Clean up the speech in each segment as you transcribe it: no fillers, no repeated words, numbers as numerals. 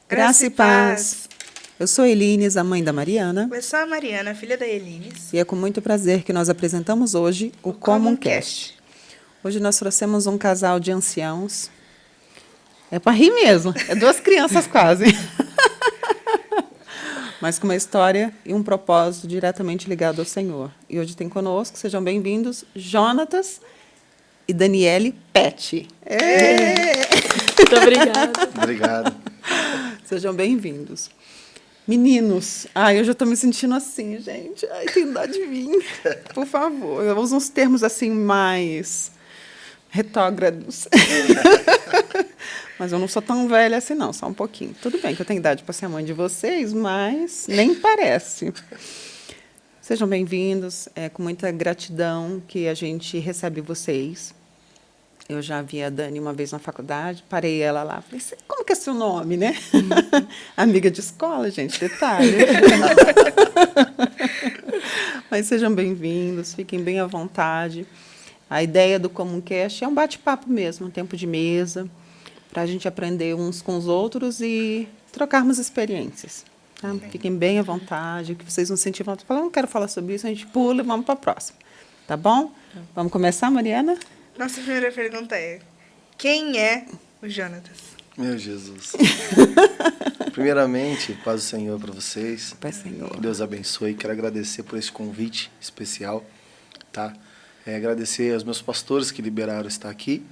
Graça e paz. Eu sou Elines, a mãe da Mariana. Eu sou a Mariana, filha da Elines. E é com muito prazer que nós apresentamos hoje o Comuncast. Hoje nós trouxemos um casal de anciãos. É para rir mesmo, é duas crianças quase. Mas com uma história e um propósito diretamente ligado ao Senhor. E hoje tem conosco, sejam bem-vindos, Jonatas e Daniele Pet. Muito obrigada. Obrigado. Sejam bem-vindos. Meninos, eu já estou me sentindo assim, gente. Ai, tem dó de vir. Por favor, eu uso uns termos assim mais retrógrados. Mas eu não sou tão velha assim, não, só um pouquinho. Tudo bem que eu tenho idade para ser mãe de vocês, mas nem parece. Sejam bem-vindos, é com muita gratidão que a gente recebe vocês. Eu já vi a Dani uma vez na faculdade, parei ela lá, falei, como que é seu nome, né? Amiga de escola, gente, detalhe. Mas sejam bem-vindos, fiquem bem à vontade. A ideia do Comuncast é um bate-papo mesmo, um tempo de mesa, para a gente aprender uns com os outros e trocarmos experiências. Tá? Fiquem bem à vontade, o que vocês não sentirem vontade de falar, não quero falar sobre isso, a gente pula e vamos para a próxima. Tá bom? Vamos começar, Mariana? Nossa primeira pergunta é: quem é o Jonatas? Meu Jesus. Primeiramente, paz do Senhor para vocês. Paz do Senhor. Que Deus abençoe. Quero agradecer por esse convite especial. Tá? Agradecer aos meus pastores que liberaram estar aqui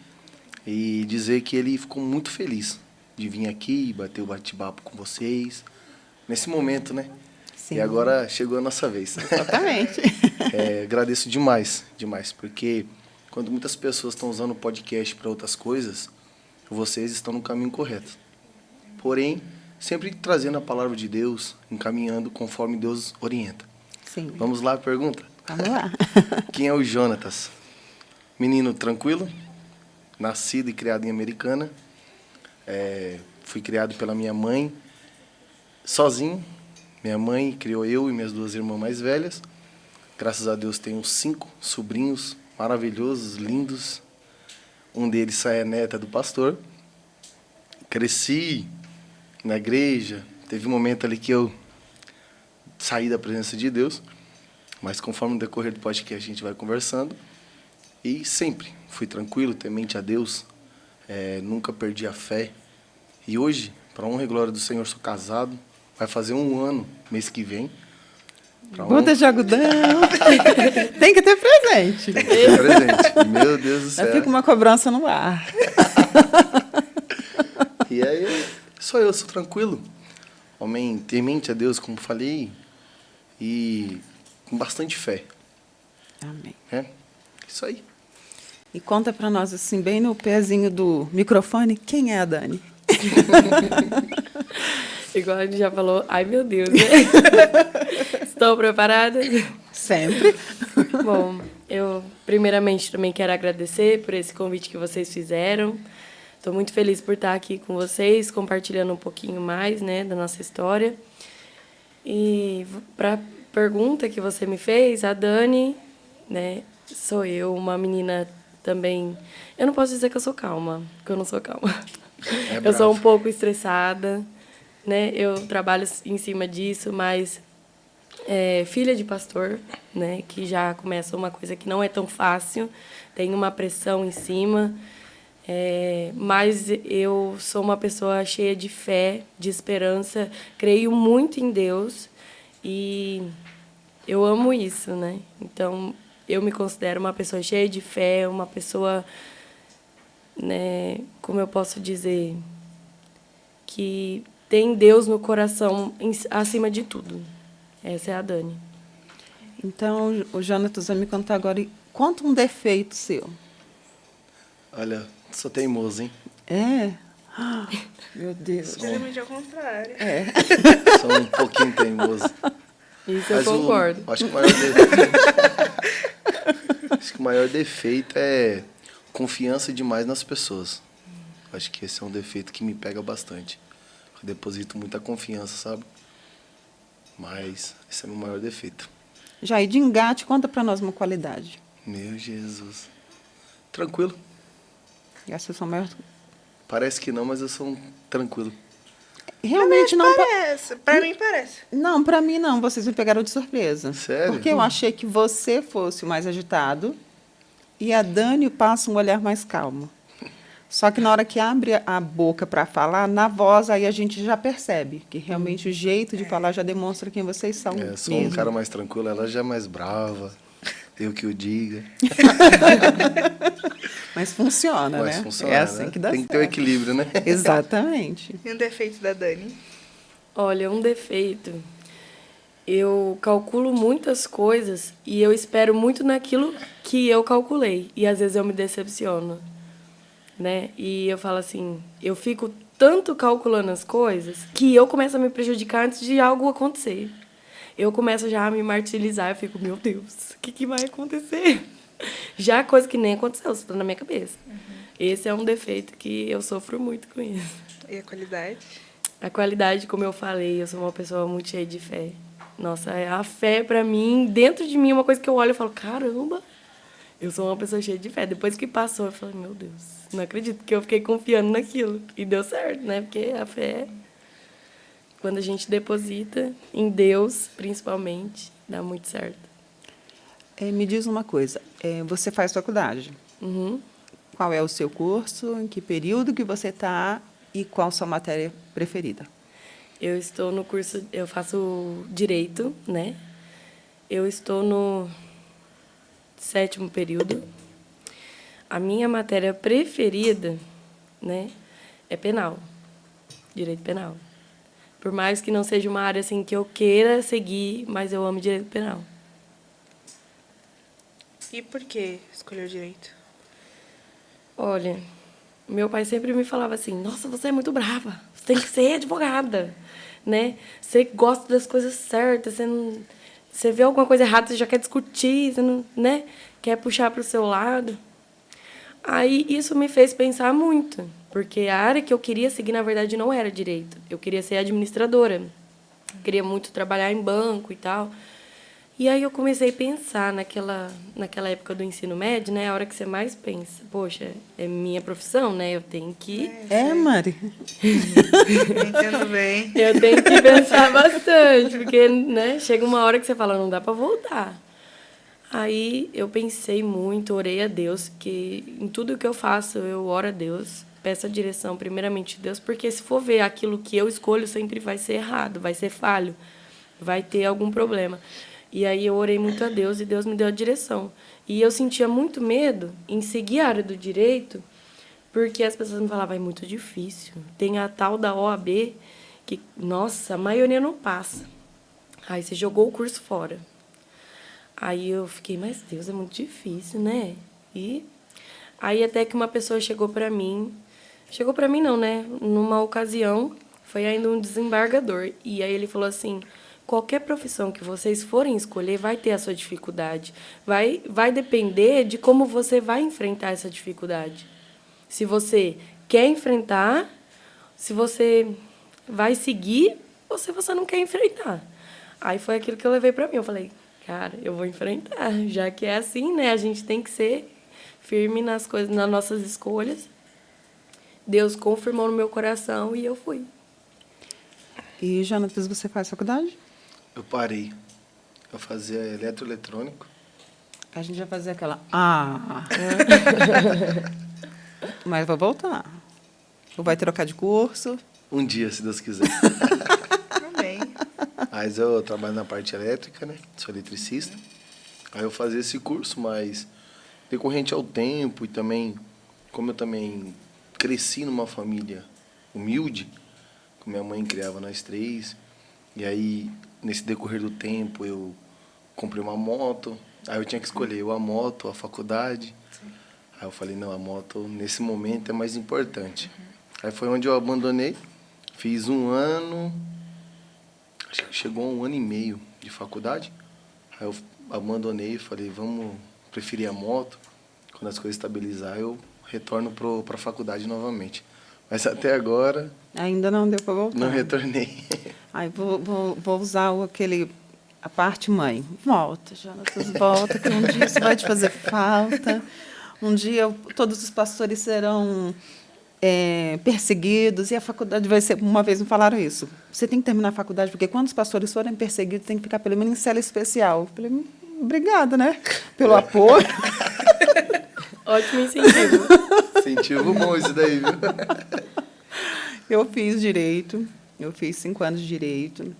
e dizer que ele ficou muito feliz de vir aqui e bater o bate-papo com vocês. Nesse momento, né? Sim. E agora chegou a nossa vez. Exatamente. Agradeço demais, porque quando muitas pessoas estão usando o podcast para outras coisas, vocês estão no caminho correto. Porém, sempre trazendo a palavra de Deus, encaminhando conforme Deus orienta. Sim. Vamos lá, pergunta? Vamos lá. Quem é o Jonatas? Menino tranquilo, nascido e criado em Americana. Fui criado pela minha mãe, sozinho. Minha mãe criou eu e minhas duas irmãs mais velhas. Graças a Deus tenho 5 sobrinhos maravilhosos, lindos. Um deles é neta do pastor. Cresci na igreja. Teve um momento ali que eu saí da presença de Deus. Mas conforme o decorrer do podcast a gente vai conversando. E sempre fui tranquilo, temente a Deus. Nunca perdi a fé. E hoje, para honra e glória do Senhor, sou casado. Vai fazer 1 ano, mês que vem. Boda de algodão. Tem que ter presente. Tem que ter presente. Meu Deus do céu. Já fica uma cobrança no ar. E aí, sou tranquilo. Homem temente a Deus, como falei, e com bastante fé. Amém. Isso aí. E conta para nós, assim, bem no pezinho do microfone, quem é a Dani? Igual a gente já falou, ai meu Deus, né? Estou preparada? Sempre. Bom, eu primeiramente também quero agradecer por esse convite que vocês fizeram. Estou muito feliz por estar aqui com vocês, compartilhando um pouquinho mais, né, da nossa história. E para a pergunta que você me fez, a Dani, né, sou eu, uma menina também... Eu não posso dizer que eu sou calma, porque eu não sou calma. Eu sou um pouco estressada, né? Eu trabalho em cima disso, mas filha de pastor, né? Que já começa uma coisa que não é tão fácil, tem uma pressão em cima, mas eu sou uma pessoa cheia de fé, de esperança, creio muito em Deus e eu amo isso, né? Então, eu me considero uma pessoa cheia de fé, uma pessoa, né, como eu posso dizer, que tem Deus no coração acima de tudo. Essa é a Dani. Então, o Jonatas vai me contar agora, conta um defeito seu. Olha, sou teimoso, hein? Meu Deus. Geralmente é o contrário. Sou um pouquinho teimoso. Isso eu concordo. Acho que o maior defeito é confiança demais nas pessoas. Acho que esse é um defeito que me pega bastante. Eu deposito muita confiança, sabe? Mas esse é o meu maior defeito. Já, e de engate, conta para nós uma qualidade. Meu Jesus. Tranquilo. Essa é a sua maior... Parece que não, mas eu sou tranquilo. Realmente não. Parece. Pra mim parece. Não, para mim não. Vocês me pegaram de surpresa. Sério? Porque eu achei que você fosse o mais agitado e a Dani passa um olhar mais calmo. Só que na hora que abre a boca para falar, na voz, aí a gente já percebe que realmente o jeito de falar já demonstra quem vocês são. É, sou um mesmo. cara mais tranquilo, ela já é mais brava. Eu que o diga. Mas funciona, Mas né? funciona, É assim né? que dá Tem que ter o certo. equilíbrio, né? Exatamente. E um defeito da Dani? Olha, um defeito. Eu calculo muitas coisas e eu espero muito naquilo que eu calculei. E às vezes eu me decepciono, né? E eu falo assim, eu fico tanto calculando as coisas que eu começo a me prejudicar antes de algo acontecer. Eu começo já a me martirizar, eu fico, meu Deus, o que vai acontecer? Já coisa que nem aconteceu, só tá na minha cabeça. Esse é um defeito que eu sofro muito com isso. E a qualidade? A qualidade, como eu falei, eu sou uma pessoa muito cheia de fé. Nossa, a fé, pra mim, dentro de mim, é uma coisa que eu olho e falo, caramba, eu sou uma pessoa cheia de fé. Depois que passou, eu falei, meu Deus, não acredito que eu fiquei confiando naquilo. E deu certo, né? Porque a fé, quando a gente deposita em Deus, principalmente, dá muito certo. Me diz uma coisa, você faz faculdade. Uhum. Qual é o seu curso, em que período que você está e qual sua matéria preferida? Eu estou no curso, eu faço Direito, né? Eu estou no 7º período. A minha matéria preferida, né, é penal. Direito penal. Por mais que não seja uma área assim que eu queira seguir, mas eu amo direito penal. E por que escolheu direito? Olha, meu pai sempre me falava assim, nossa, você é muito brava, você tem que ser advogada, né? Você gosta das coisas certas, você vê alguma coisa errada, você já quer discutir, você não, né? Quer puxar para o seu lado. Aí isso me fez pensar muito, porque a área que eu queria seguir, na verdade, não era direito. Eu queria ser administradora, queria muito trabalhar em banco e tal. E aí eu comecei a pensar naquela época do ensino médio, né? A hora que você mais pensa, poxa, é minha profissão, né? Eu tenho que... Mari? Entendo bem. Eu tenho que pensar bastante, porque, né? Chega uma hora que você fala, não dá para voltar. Aí eu pensei muito, orei a Deus, que em tudo que eu faço, eu oro a Deus, peço a direção primeiramente de Deus, porque se for ver aquilo que eu escolho, sempre vai ser errado, vai ser falho, vai ter algum problema. E aí eu orei muito a Deus e Deus me deu a direção. E eu sentia muito medo em seguir a área do direito, porque as pessoas me falavam, é muito difícil. Tem a tal da OAB, que, nossa, a maioria não passa. Aí você jogou o curso fora. Aí eu fiquei, mas Deus, é muito difícil, né? E aí até que uma pessoa chegou para mim não, né? Numa ocasião, foi ainda um desembargador. E aí ele falou assim, qualquer profissão que vocês forem escolher vai ter a sua dificuldade. Vai depender de como você vai enfrentar essa dificuldade. Se você quer enfrentar, se você vai seguir, ou se você não quer enfrentar. Aí foi aquilo que eu levei para mim. Eu falei, cara, eu vou enfrentar, já que é assim, né? A gente tem que ser firme nas coisas, nas nossas escolhas. Deus confirmou no meu coração e eu fui. E, Jonatas, você faz faculdade? Eu parei. Eu fazia eletroeletrônico. A gente vai fazer aquela... Mas vai voltar. Ou vai trocar de curso. Um dia, se Deus quiser. Também. Mas eu trabalho na parte elétrica, né? Sou eletricista. Aí eu fazia esse curso, mas decorrente ao tempo e também, como eu também cresci numa família humilde, com minha mãe criava nós três, e aí, nesse decorrer do tempo, eu comprei uma moto, aí eu tinha que escolher ou a moto, a faculdade. Sim. Aí eu falei, não, a moto nesse momento é mais importante. Aí foi onde eu abandonei, fiz 1 ano, acho que chegou a 1 ano e meio de faculdade. Aí eu abandonei e falei, vamos preferir a moto. Quando as coisas estabilizar, eu retorno para a faculdade novamente. Mas até agora... Ainda não deu para voltar. Não retornei. Aí vou usar a parte mãe. Volta, Jonatas, volta, que um dia isso vai te fazer falta. Um dia todos os pastores serão perseguidos, e a faculdade vai ser... Uma vez me falaram isso. Você tem que terminar a faculdade, porque quando os pastores forem perseguidos, tem que ficar pelo menos em cela especial. Eu falei, obrigada, né? Pelo apoio. Ótimo incentivo. Incentivo bom isso daí, viu? Eu fiz direito, eu fiz 5 anos de direito,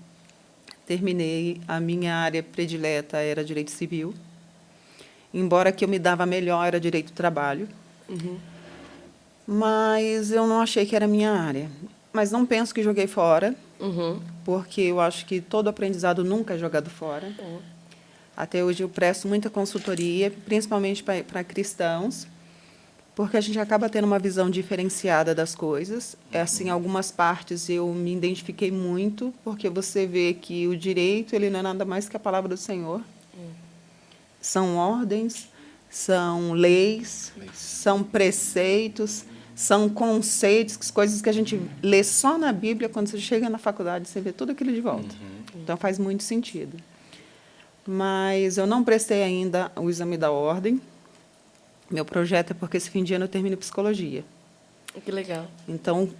terminei, a minha área predileta era direito civil, embora que eu me dava melhor era direito do trabalho, mas eu não achei que era a minha área. Mas não penso que joguei fora, porque eu acho que todo aprendizado nunca é jogado fora. Até hoje eu presto muita consultoria, principalmente para cristãos, porque a gente acaba tendo uma visão diferenciada das coisas. Assim, algumas partes eu me identifiquei muito, porque você vê que o direito ele não é nada mais que a palavra do Senhor. São ordens, são leis, são preceitos, são conceitos, coisas que a gente lê só na Bíblia. Quando você chega na faculdade, você vê tudo aquilo de volta. Então, faz muito sentido. Mas eu não prestei ainda o exame da ordem. Meu projeto é porque esse fim de ano eu termino psicologia. Que legal. Então,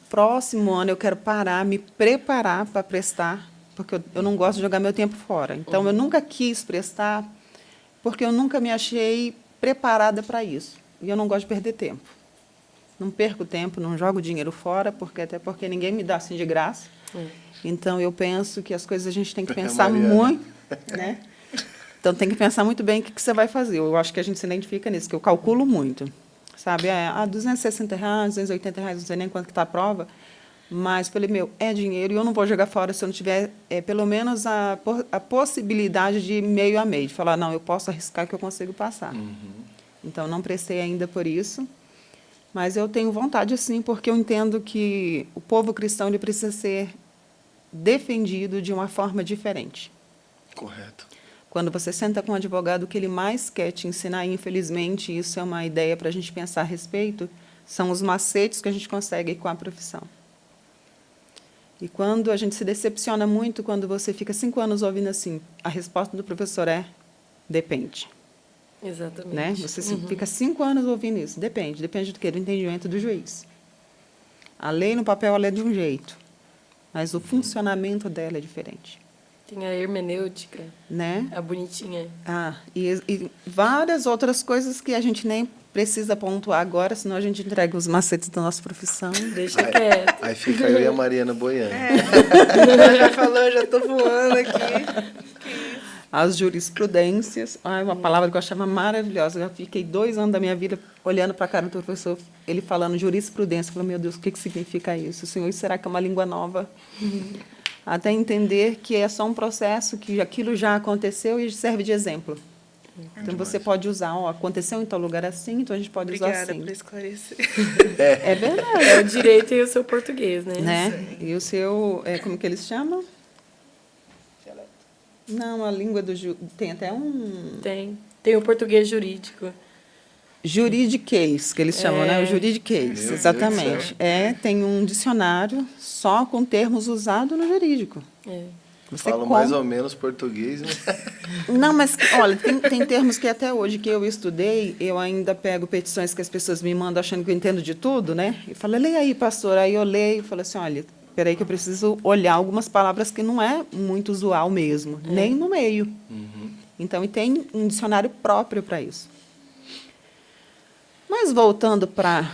próximo ano eu quero parar, me preparar para prestar, porque eu não gosto de jogar meu tempo fora. Então, eu nunca quis prestar, porque eu nunca me achei preparada para isso. E eu não gosto de perder tempo. Não perco tempo, não jogo dinheiro fora, até porque ninguém me dá assim de graça. Então, eu penso que as coisas a gente tem que pensar muito, né? Então, tem que pensar muito bem o que você vai fazer. Eu acho que a gente se identifica nisso, que eu calculo muito. Sabe? R$260, R$280, não sei nem quanto que está a prova, mas falei, é dinheiro e eu não vou jogar fora se eu não tiver pelo menos a possibilidade de meio a meio, de falar, não, eu posso arriscar que eu consigo passar. Então, não prestei ainda por isso, mas eu tenho vontade, sim, porque eu entendo que o povo cristão ele precisa ser defendido de uma forma diferente. Correto. Quando você senta com um advogado, o que ele mais quer te ensinar, e infelizmente isso é uma ideia para a gente pensar a respeito, são os macetes que a gente consegue com a profissão. E quando a gente se decepciona muito, quando você fica 5 anos ouvindo assim, a resposta do professor é, depende. Exatamente. Né? Você fica 5 anos ouvindo isso, depende. Depende do quê? Do entendimento do juiz. A lei no papel ela é de um jeito, mas o funcionamento dela é diferente. Tem a hermenêutica, né? a bonitinha. E várias outras coisas que a gente nem precisa pontuar agora, senão a gente entrega os macetes da nossa profissão. Deixa quieto. Aí fica eu e a Mariana boiando. Ela já falou, já estou voando aqui. As jurisprudências, uma palavra que eu achava maravilhosa. Eu fiquei 2 anos da minha vida olhando para a cara do professor, ele falando jurisprudência. Eu falei, meu Deus, o que significa isso? Senhor, será que é uma língua nova? Até entender que é só um processo, que aquilo já aconteceu e serve de exemplo. Então, você pode usar, aconteceu em tal lugar assim, então a gente pode usar assim. Obrigada por esclarecer. É verdade. É o direito e o seu português, né? E o seu, como que eles chamam? Não, a língua do... Tem até um... Tem o português jurídico. Juridiquês, que eles chamam, né? O juridiquês, exatamente. Tem um dicionário só com termos usados no jurídico. Você fala mais ou menos português, né? Não, mas, olha, tem termos que até hoje que eu estudei, eu ainda pego petições que as pessoas me mandam achando que eu entendo de tudo, né? E falo, leia aí, pastor. Aí eu leio e falo assim, olha, espera aí que eu preciso olhar algumas palavras que não é muito usual mesmo, nem no meio. Então, e tem um dicionário próprio para isso. Mas, voltando para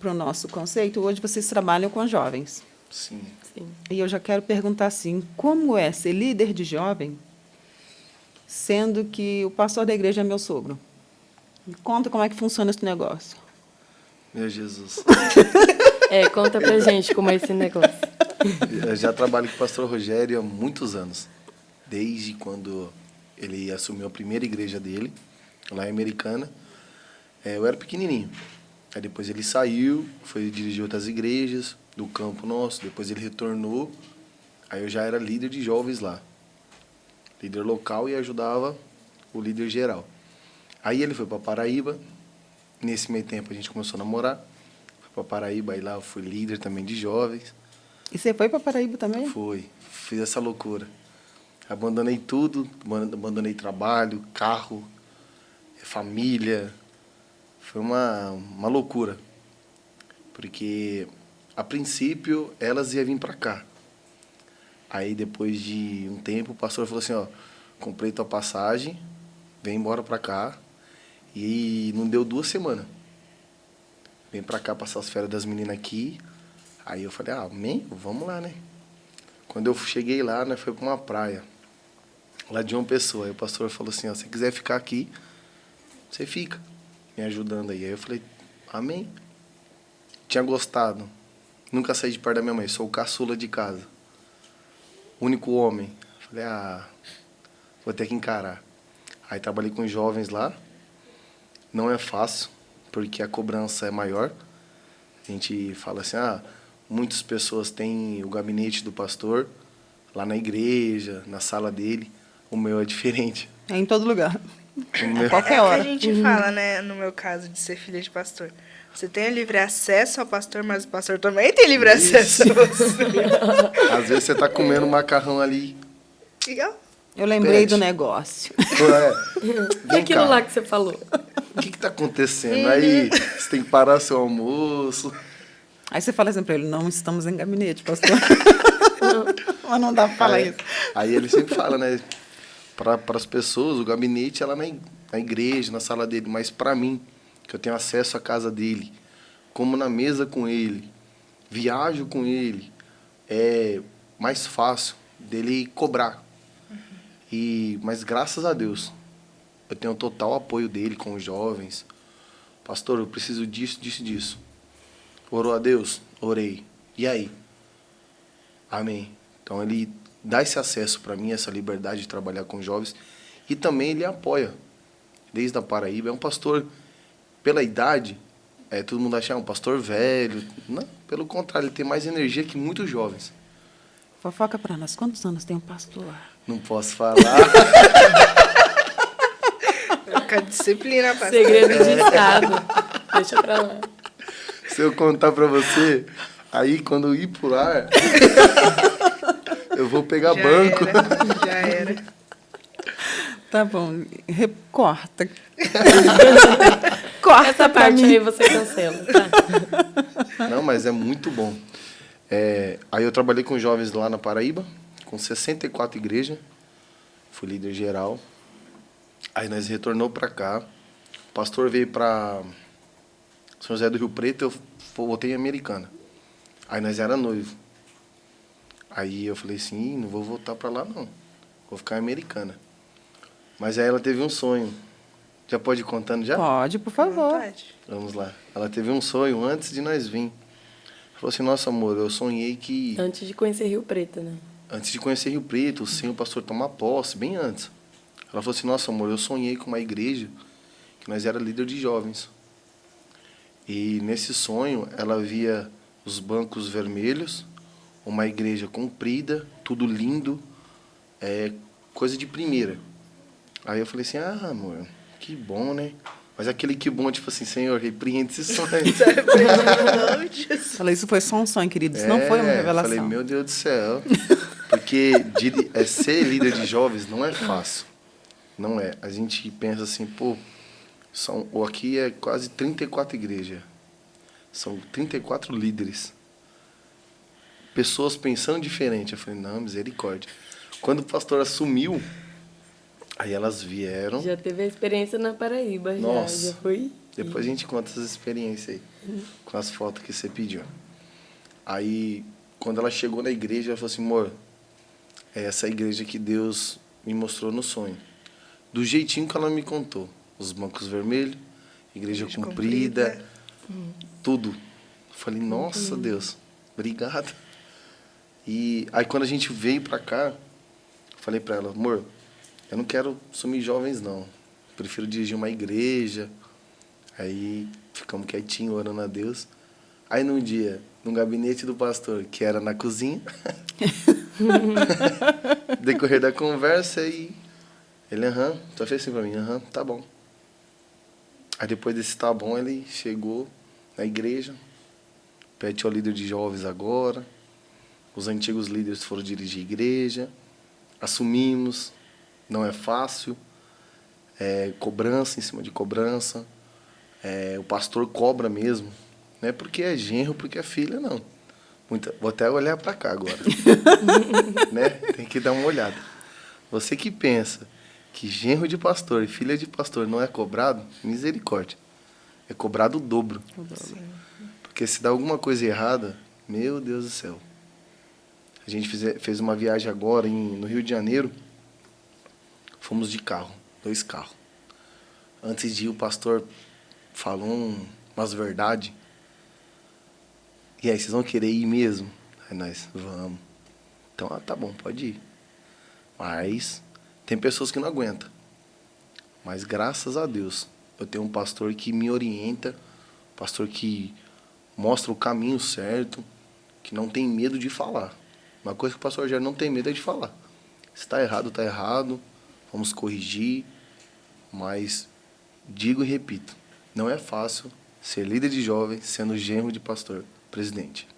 o nosso conceito, hoje vocês trabalham com jovens. Sim. E eu já quero perguntar assim, como é ser líder de jovem, sendo que o pastor da igreja é meu sogro? Me conta como é que funciona esse negócio. Meu Jesus. Conta pra gente como é esse negócio. Eu já trabalho com o pastor Rogério há muitos anos. Desde quando ele assumiu a primeira igreja dele, lá em Americana. Eu era pequenininho. Aí depois ele saiu, foi dirigir outras igrejas do campo nosso. Depois ele retornou. Aí eu já era líder de jovens lá. Líder local e ajudava o líder geral. Aí ele foi para Paraíba. Nesse meio tempo a gente começou a namorar. Foi para Paraíba, aí lá eu fui líder também de jovens. E você foi para Paraíba também? Foi. Fiz essa loucura. Abandonei tudo. Abandonei trabalho, carro, família. Foi uma loucura. Porque, a princípio, elas iam vir para cá. Aí, depois de um tempo, o pastor falou assim, ó, comprei tua passagem, vem embora para cá. E não deu 2 semanas. Vem para cá passar as férias das meninas aqui. Aí eu falei, amém, vamos lá, né? Quando eu cheguei lá, nós foi para uma praia, lá de uma pessoa. Aí o pastor falou assim, ó, se quiser ficar aqui, você fica, me ajudando aí. Aí eu falei, amém. Tinha gostado. Nunca saí de perto da minha mãe, sou o caçula de casa. Único homem. Falei, vou ter que encarar. Aí trabalhei com jovens lá. Não é fácil, porque a cobrança é maior. A gente fala assim, muitas pessoas têm o gabinete do pastor lá na igreja, na sala dele. O meu é diferente. É em todo lugar. O meu... Qualquer É o que hora. a gente fala, né, no meu caso, de ser filha de pastor. Você tem o livre acesso ao pastor, mas o pastor também tem livre acesso a você. Às vezes você tá comendo macarrão ali. Legal. Eu lembrei Pede. do negócio. E Vem aquilo cá. lá que você falou? O que tá acontecendo? Aí você tem que parar seu almoço. Aí você fala assim pra ele, não estamos em gabinete, pastor. Mas não dá pra falar isso. Aí ele sempre fala, né? Para as pessoas, o gabinete é lá na igreja, na sala dele. Mas para mim, que eu tenho acesso à casa dele, como na mesa com ele, viajo com ele, é mais fácil dele cobrar. Mas graças a Deus, eu tenho total apoio dele com os jovens. Pastor, eu preciso disso, disso, disso. Orou a Deus? Orei. E aí? Amém. Então ele dá esse acesso para mim, essa liberdade de trabalhar com jovens. E também ele apoia. Desde a Paraíba. É um pastor, pela idade, todo mundo acha um pastor velho. Não, pelo contrário, ele tem mais energia que muitos jovens. Fofoca pra nós, quantos anos tem um pastor? Não posso falar. Com a disciplina, pastor. Segredo de Estado. Deixa pra lá. Se eu contar para você, aí quando eu ir pro ar, eu vou pegar banco. Já era. Tá bom, corta. Corta Essa pra parte mim. aí você cancela, tá? Não, mas é muito bom. Aí eu trabalhei com jovens lá na Paraíba, com 64 igrejas. Fui líder geral. Aí nós retornou para cá. O pastor veio para São José do Rio Preto, eu voltei em Americana. Aí nós era noivo. Aí eu falei assim, não vou voltar para lá não. Vou ficar em Americana. Mas aí ela teve um sonho. Já pode ir contando já? Pode, por favor. Vontade. Vamos lá. Ela teve um sonho antes de nós vir. Falou assim, nossa amor, eu sonhei que... Antes de conhecer Rio Preto, né? Antes de conhecer Rio Preto, sem o pastor tomar posse, bem antes. Ela falou assim, nossa amor, eu sonhei com uma igreja que nós era líder de jovens. E nesse sonho, ela via os bancos vermelhos, uma igreja comprida, tudo lindo, coisa de primeira. Aí eu falei assim, amor, que bom, né? Mas aquele que bom, tipo assim, Senhor, repreende esse sonho. Não, Jesus. Falei, isso foi só um sonho, querido. Isso não foi uma revelação. Falei, meu Deus do céu. Porque ser líder de jovens não é fácil. Não é. A gente pensa assim, pô, aqui é quase 34 igrejas. São 34 líderes. Pessoas pensando diferente. Eu falei, não, misericórdia. Quando o pastor assumiu, aí elas vieram. Já teve a experiência na Paraíba, Nossa. já foi? Depois a gente conta essas experiências aí, com as fotos que você pediu. Aí, quando ela chegou na igreja, ela falou assim, amor, é essa igreja que Deus me mostrou no sonho. Do jeitinho que ela me contou. Os bancos vermelhos, igreja comprida, tudo. Eu falei, nossa Deus, obrigado. E aí quando a gente veio pra cá, eu falei pra ela, amor, eu não quero sumir jovens não. Prefiro dirigir uma igreja. Aí ficamos quietinhos, orando a Deus. Aí num dia, no gabinete do pastor, que era na cozinha, decorrer da conversa, e ele, só fez assim pra mim, tá bom. Aí depois desse tá bom, ele chegou na igreja, pede ao líder de jovens agora, os antigos líderes foram dirigir a igreja, assumimos, não é fácil, cobrança em cima de cobrança, o pastor cobra mesmo, Não é porque é genro, porque é filha, não. Vou até olhar para cá agora. Né? Tem que dar uma olhada. Você que pensa que genro de pastor e filha de pastor não é cobrado, misericórdia. É cobrado o dobro. Porque se dá alguma coisa errada, meu Deus do céu. A gente fez uma viagem agora no Rio de Janeiro. Fomos de carro, 2 carros. Antes de ir, o pastor falou umas verdades. E aí, vocês vão querer ir mesmo? Aí nós, vamos. Então, tá bom, pode ir. Mas tem pessoas que não aguentam. Mas graças a Deus, eu tenho um pastor que me orienta, pastor que mostra o caminho certo, que não tem medo de falar. Uma coisa que o pastor Rogério não tem medo é de falar. Se está errado, está errado. Vamos corrigir. Mas digo e repito, não é fácil ser líder de jovens sendo genro de pastor presidente.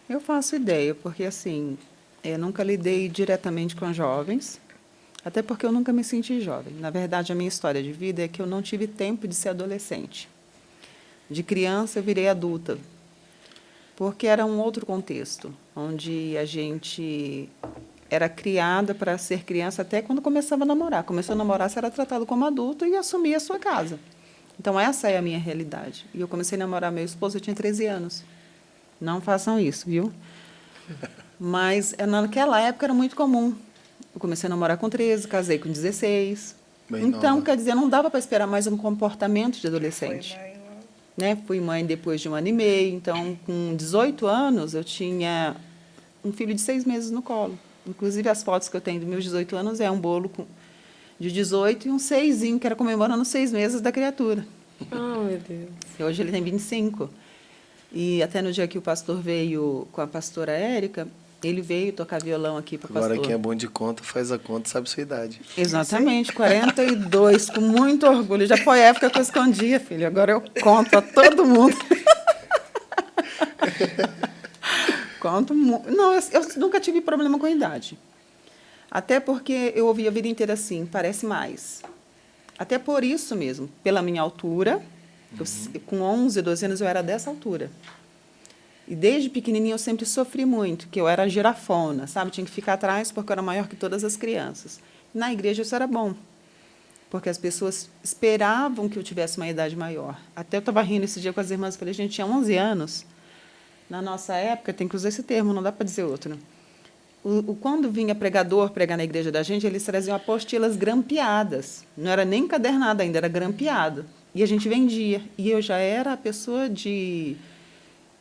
Eu faço ideia, porque assim, eu nunca lidei diretamente com jovens, até porque eu nunca me senti jovem. Na verdade, a minha história de vida é que eu não tive tempo de ser adolescente. De criança, eu virei adulta, porque era um outro contexto, onde a gente era criada para ser criança até quando começava a namorar. Começou a namorar, você era tratado como adulto e assumia a sua casa. Então, essa é a minha realidade. E eu comecei a namorar meu esposo, eu tinha 13 anos. Não façam isso, viu? Mas naquela época era muito comum. Eu comecei a namorar com 13, casei com 16. Bem Então, nova. quer dizer, não dava para esperar mais um comportamento de adolescente. Foi mãe, Né? Fui mãe depois de 1 ano e meio. Então, com 18 anos, eu tinha um filho de 6 meses no colo. Inclusive, as fotos que eu tenho dos meus 18 anos é um bolo de 18 e um 6zinho, que era comemorando os 6 meses da criatura. Oh, meu Deus. E hoje ele tem 25. E até no dia que o pastor veio com a pastora Érica, ele veio tocar violão aqui para o pastor. Agora quem é bom de conta, faz a conta, sabe sua idade. Exatamente, 42, com muito orgulho. Já foi a época que eu escondia, filho. Agora eu conto a todo mundo. Não, eu nunca tive problema com a idade. Até porque eu ouvi a vida inteira assim, parece mais. Até por isso mesmo, pela minha altura, com 11, 12 anos eu era dessa altura. E desde pequenininha eu sempre sofri muito, que eu era girafona, sabe? Tinha que ficar atrás porque eu era maior que todas as crianças. Na igreja isso era bom, porque as pessoas esperavam que eu tivesse uma idade maior. Até eu estava rindo esse dia com as irmãs, falei, gente, tinha 11 anos. Na nossa época, tem que usar esse termo, não dá para dizer outro. Quando vinha pregador pregar na igreja da gente, eles traziam apostilas grampeadas. Não era nem encadernado ainda, era grampeado. E a gente vendia. E eu já era a pessoa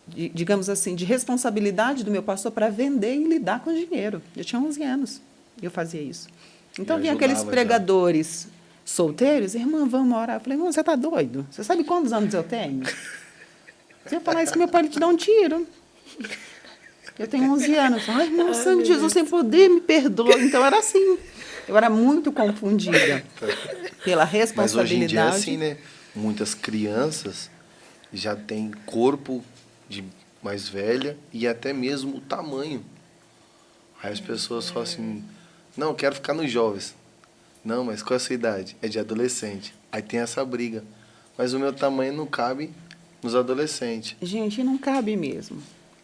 digamos assim, de responsabilidade do meu pastor para vender e lidar com o dinheiro. Eu tinha 11 anos e eu fazia isso. Então, vinha aqueles pregadores solteiros, irmã, vamos orar. Eu falei, irmão, você está doido? Você sabe quantos anos eu tenho? Você ia falar isso que meu pai te dá um tiro. Eu tenho 11 anos. Ai, irmão, sangue de Jesus, sem poder, me perdoa. Então, era assim. Eu era muito confundida pela responsabilidade. Mas hoje em dia é assim, né? Muitas crianças já têm corpo de mais velha e até mesmo o tamanho. Aí as pessoas falam assim, não, eu quero ficar nos jovens. Não, mas qual é a sua idade? É de adolescente. Aí tem essa briga. Mas o meu tamanho não cabe nos adolescentes. Gente, não cabe mesmo.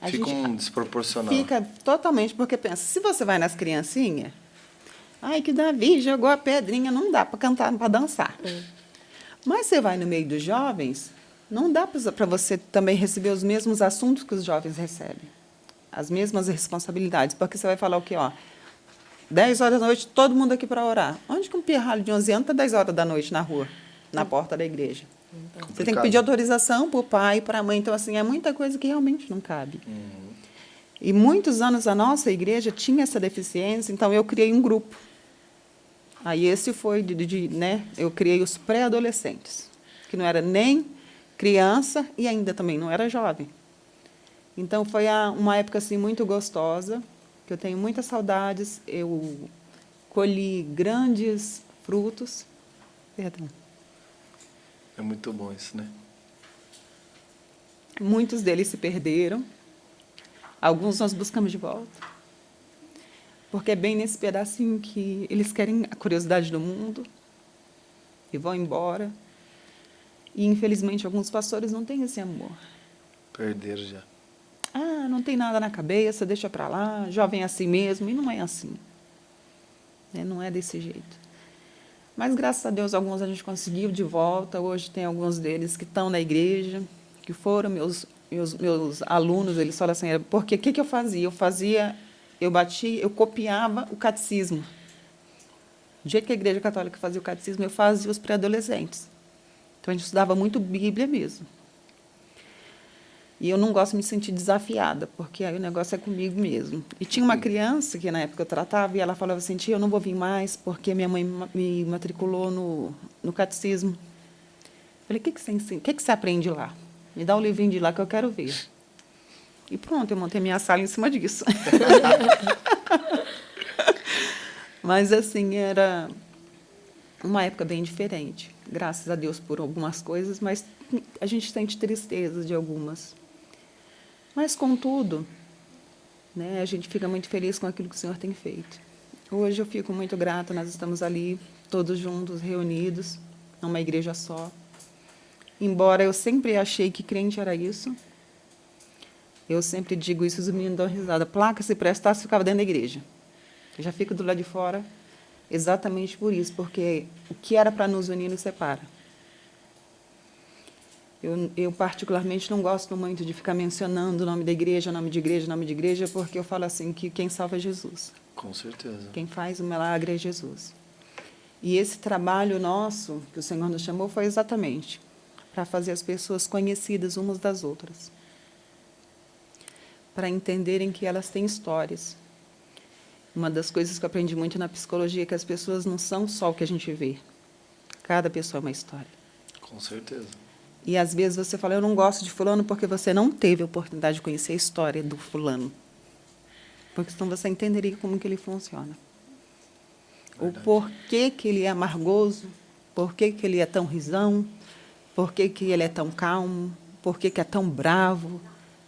Fica um desproporcional. Fica totalmente, porque pensa, se você vai nas criancinhas, ai, que Davi jogou a pedrinha, não dá para cantar, para dançar. Mas você vai no meio dos jovens, não dá para você também receber os mesmos assuntos que os jovens recebem. As mesmas responsabilidades. Porque você vai falar o quê? 10 horas da noite, todo mundo aqui para orar. Onde que um pirralho de 11 anos está 10 horas da noite na rua, na porta da igreja? Complicado. Você tem que pedir autorização para o pai e para a mãe. Então, assim, é muita coisa que realmente não cabe. E muitos anos a nossa igreja tinha essa deficiência, então eu criei um grupo. Aí esse foi, né, eu criei os pré-adolescentes, que não era nem criança e ainda também não era jovem. Então, foi uma época assim, muito gostosa, que eu tenho muitas saudades. Eu colhi grandes frutos. Perdão. É muito bom isso, né? Muitos deles se perderam. Alguns nós buscamos de volta. Porque é bem nesse pedacinho que eles querem a curiosidade do mundo e vão embora. E, infelizmente, alguns pastores não têm esse amor. Perderam já. Ah, não tem nada na cabeça, deixa para lá, jovem é assim mesmo, e não é assim. Né? Não é desse jeito. Mas, graças a Deus, alguns a gente conseguiu de volta. Hoje tem alguns deles que estão na igreja, que foram meus alunos. Eles falam assim, porque o que eu fazia? Eu copiava o catecismo. Do jeito que a Igreja Católica fazia o catecismo, eu fazia os pré-adolescentes. Então, a gente estudava muito Bíblia mesmo. E eu não gosto de me sentir desafiada, porque aí o negócio é comigo mesmo. E tinha uma criança que, na época, eu tratava, e ela falava assim, tia, eu não vou vir mais, porque minha mãe me matriculou no catecismo. Eu falei, o que você ensina? O que você aprende lá? Me dá o livrinho de lá que eu quero ver. E pronto, eu montei minha sala em cima disso. Mas, assim, era uma época bem diferente. Graças a Deus por algumas coisas, mas a gente sente tristeza de algumas. Mas, contudo, né, a gente fica muito feliz com aquilo que o Senhor tem feito. Hoje eu fico muito grata, nós estamos ali, todos juntos, reunidos, numa igreja só. Embora eu sempre achei que crente era isso, eu sempre digo isso, os meninos dão risada. Placa, se prestasse, ficava dentro da igreja. Eu já fico do lado de fora exatamente por isso, porque o que era para nos unir nos separa. Eu, particularmente, não gosto muito de ficar mencionando o nome da igreja, nome de igreja, nome de igreja, porque eu falo assim, que quem salva é Jesus. Com certeza. Quem faz o milagre é Jesus. E esse trabalho nosso, que o Senhor nos chamou, foi exatamente para fazer as pessoas conhecidas umas das outras. Para entenderem que elas têm histórias. Uma das coisas que eu aprendi muito na psicologia é que as pessoas não são só o que a gente vê. Cada pessoa é uma história. Com certeza. E, às vezes, você fala, eu não gosto de fulano porque você não teve a oportunidade de conhecer a história do fulano. Porque senão você entenderia como que ele funciona. Verdade. O porquê que ele é amargoso, porquê que ele é tão risão, porquê que ele é tão calmo, porquê que é tão bravo.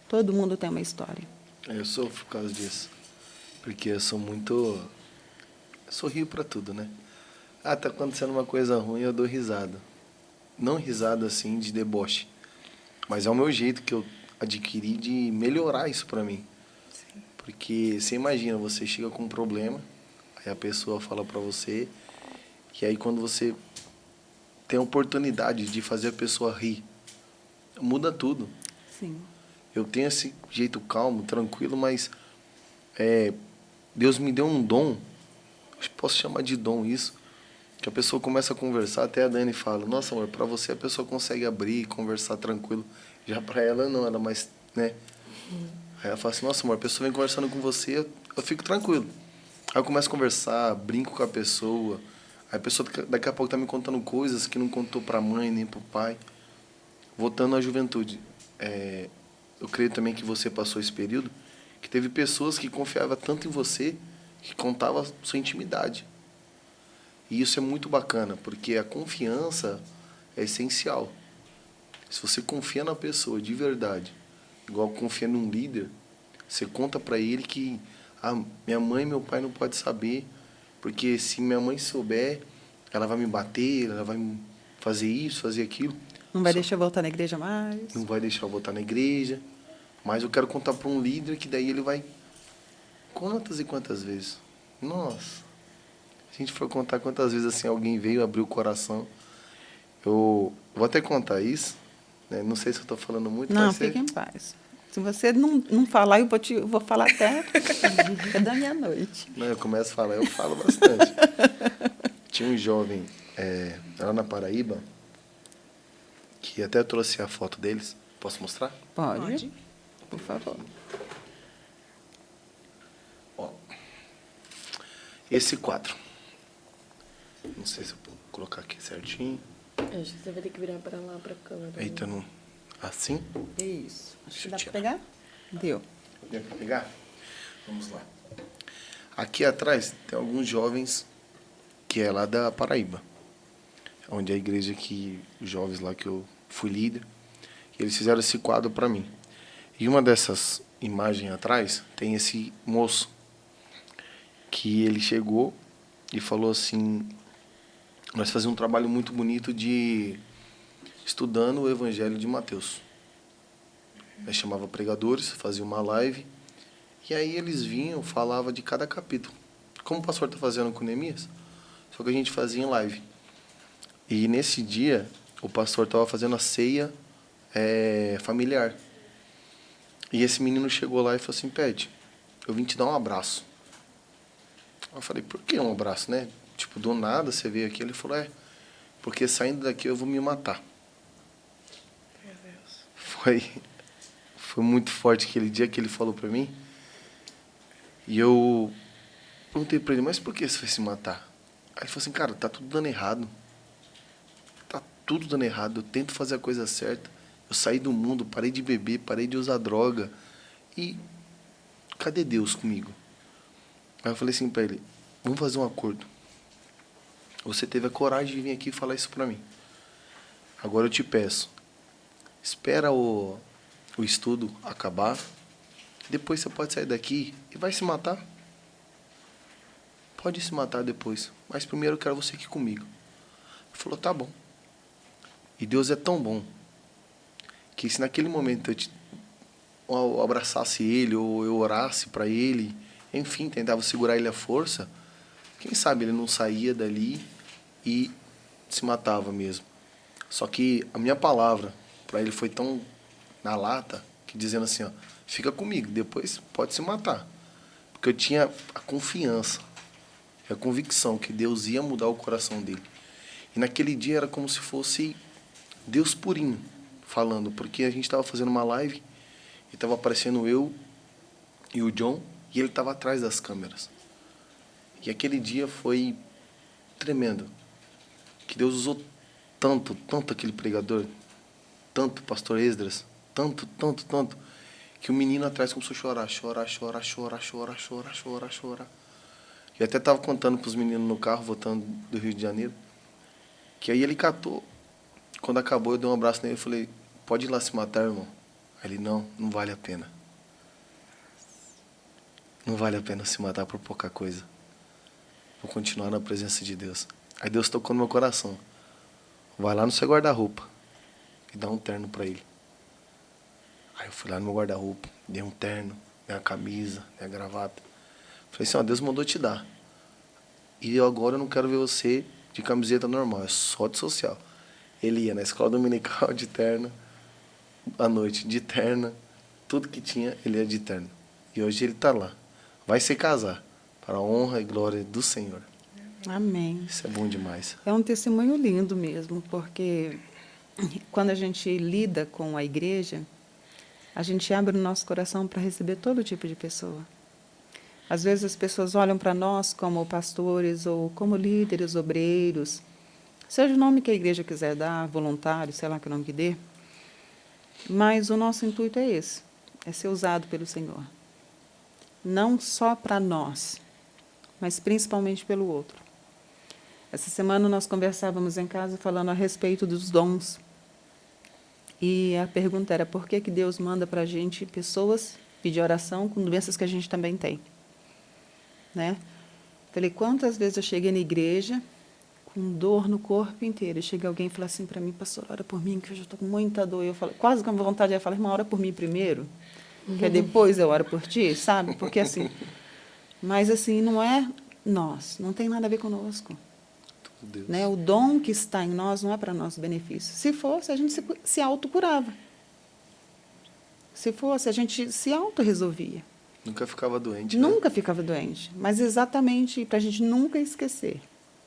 Todo mundo tem uma história. Eu sofro por causa disso. Porque eu sou muito... Eu sorrio para tudo, né? Ah, tá acontecendo uma coisa ruim, eu dou risada. Não risada assim de deboche, mas é o meu jeito que eu adquiri de melhorar isso para mim. Sim. Porque você imagina, você chega com um problema, aí a pessoa fala para você, e aí quando você tem a oportunidade de fazer a pessoa rir, muda tudo. Sim. Eu tenho esse jeito calmo, tranquilo, mas Deus me deu um dom, posso chamar de dom isso, que a pessoa começa a conversar, até a Dani fala, nossa, amor, para você a pessoa consegue abrir, conversar tranquilo. Já para ela não, ela mais, né? Aí ela fala assim, nossa, amor, a pessoa vem conversando com você, eu fico tranquilo. Aí eu começo a conversar, brinco com a pessoa. Aí a pessoa daqui a pouco tá me contando coisas que não contou para a mãe nem para o pai. Voltando à juventude, eu creio também que você passou esse período, que teve pessoas que confiavam tanto em você, que contavam sua intimidade. E isso é muito bacana, porque a confiança é essencial. Se você confia na pessoa de verdade, igual confia num líder, você conta para ele que minha mãe e meu pai não podem saber, porque se minha mãe souber, ela vai me bater, ela vai fazer isso, fazer aquilo. Não vai deixar eu voltar na igreja mais. Não vai deixar eu voltar na igreja. Mas eu quero contar para um líder que daí ele vai... Quantas e quantas vezes? Nossa... Se a gente for contar quantas vezes assim alguém veio, abriu o coração, eu vou até contar isso, né? Não sei se eu estou falando muito. Não, fique em paz. Se você não falar, eu vou falar até da meia-noite. Não, eu começo a falar, eu falo bastante. Tinha um jovem lá na Paraíba, que até trouxe a foto deles. Posso mostrar? Pode. Por favor. Ó, esse quadro. Não sei se eu vou colocar aqui certinho. Acho que você vai ter que virar para lá, para a câmera. Eita, não. Assim? Isso. Acho que dá para pegar? Deu. Deu para pegar? Vamos lá. Aqui atrás tem alguns jovens que é lá da Paraíba. Onde é a igreja que os jovens lá que eu fui líder. E eles fizeram esse quadro para mim. E uma dessas imagens atrás tem esse moço. Que ele chegou e falou assim... Nós fazíamos um trabalho muito bonito de estudando o Evangelho de Mateus. Nós chamava pregadores, fazia uma live. E aí eles vinham, falava de cada capítulo. Como o pastor está fazendo com Neemias, só que a gente fazia em live. E nesse dia, o pastor estava fazendo a ceia familiar. E esse menino chegou lá e falou assim, Pede, eu vim te dar um abraço. Eu falei, por que um abraço, né? Tipo, do nada você veio aqui. Ele falou, porque saindo daqui eu vou me matar. Meu Deus. Foi muito forte aquele dia que ele falou pra mim. E eu perguntei pra ele, mas por que você vai se matar? Aí ele falou assim, cara, tá tudo dando errado. Tá tudo dando errado. Eu tento fazer a coisa certa. Eu saí do mundo, parei de beber, parei de usar droga. E cadê Deus comigo? Aí eu falei assim pra ele, vamos fazer um acordo. Você teve a coragem de vir aqui falar isso pra mim. Agora eu te peço, espera o estudo acabar. Depois você pode sair daqui e vai se matar. Pode se matar depois, mas primeiro eu quero você aqui comigo. Ele falou, tá bom. E Deus é tão bom que se naquele momento eu abraçasse ele ou eu orasse para ele, enfim, tentava segurar ele à força, quem sabe ele não saía dali e se matava mesmo. Só que a minha palavra para ele foi tão na lata que dizendo assim, ó, fica comigo, depois pode se matar. Porque eu tinha a confiança, a convicção que Deus ia mudar o coração dele. E naquele dia era como se fosse Deus purinho falando, porque a gente estava fazendo uma live e estava aparecendo eu e o John e ele estava atrás das câmeras. E aquele dia foi tremendo. Que Deus usou tanto aquele pregador, tanto o pastor Esdras, tanto, que o menino atrás começou a chorar. Eu até estava contando para os meninos no carro, voltando do Rio de Janeiro, que aí ele catou. Quando acabou, eu dei um abraço nele e falei, pode ir lá se matar, irmão? Aí ele, não vale a pena. Não vale a pena se matar por pouca coisa. Vou continuar na presença de Deus. Aí Deus tocou no meu coração. Vai lá no seu guarda-roupa e dá um terno para ele. Aí eu fui lá no meu guarda-roupa, dei um terno, dei uma camisa, dei uma gravata. Falei assim, ó, Deus mandou te dar. E agora eu não quero ver você de camiseta normal, é só de social. Ele ia na escola dominical de terno, à noite de terno, tudo que tinha ele ia de terno. E hoje ele está lá. Vai se casar, para a honra e glória do Senhor. Amém. Isso é bom demais. É um testemunho lindo mesmo, porque quando a gente lida com a igreja, a gente abre o nosso coração para receber todo tipo de pessoa. Às vezes as pessoas olham para nós como pastores ou como líderes, obreiros, seja o nome que a igreja quiser dar, voluntário, sei lá que nome que dê, mas o nosso intuito é esse, é ser usado pelo Senhor. Não só para nós, mas principalmente pelo outro. Essa semana nós conversávamos em casa falando a respeito dos dons. E a pergunta era, por que Deus manda para a gente pessoas pedir oração com doenças que a gente também tem? Né? Falei, quantas vezes eu cheguei na igreja com dor no corpo inteiro. E chega alguém e fala assim para mim, pastor, ora por mim, que eu já estou com muita dor. Eu falo, quase com vontade de falar, irmã, ora por mim primeiro, que depois eu oro por ti, sabe? Porque assim, mas assim, não é nós, não tem nada a ver conosco. Deus. Né? O dom que está em nós não é para nosso benefício. Se fosse, a gente se autocurava. Se fosse, a gente se autorresolvia. Nunca ficava doente, Nunca né? ficava doente. Mas exatamente para a gente nunca esquecer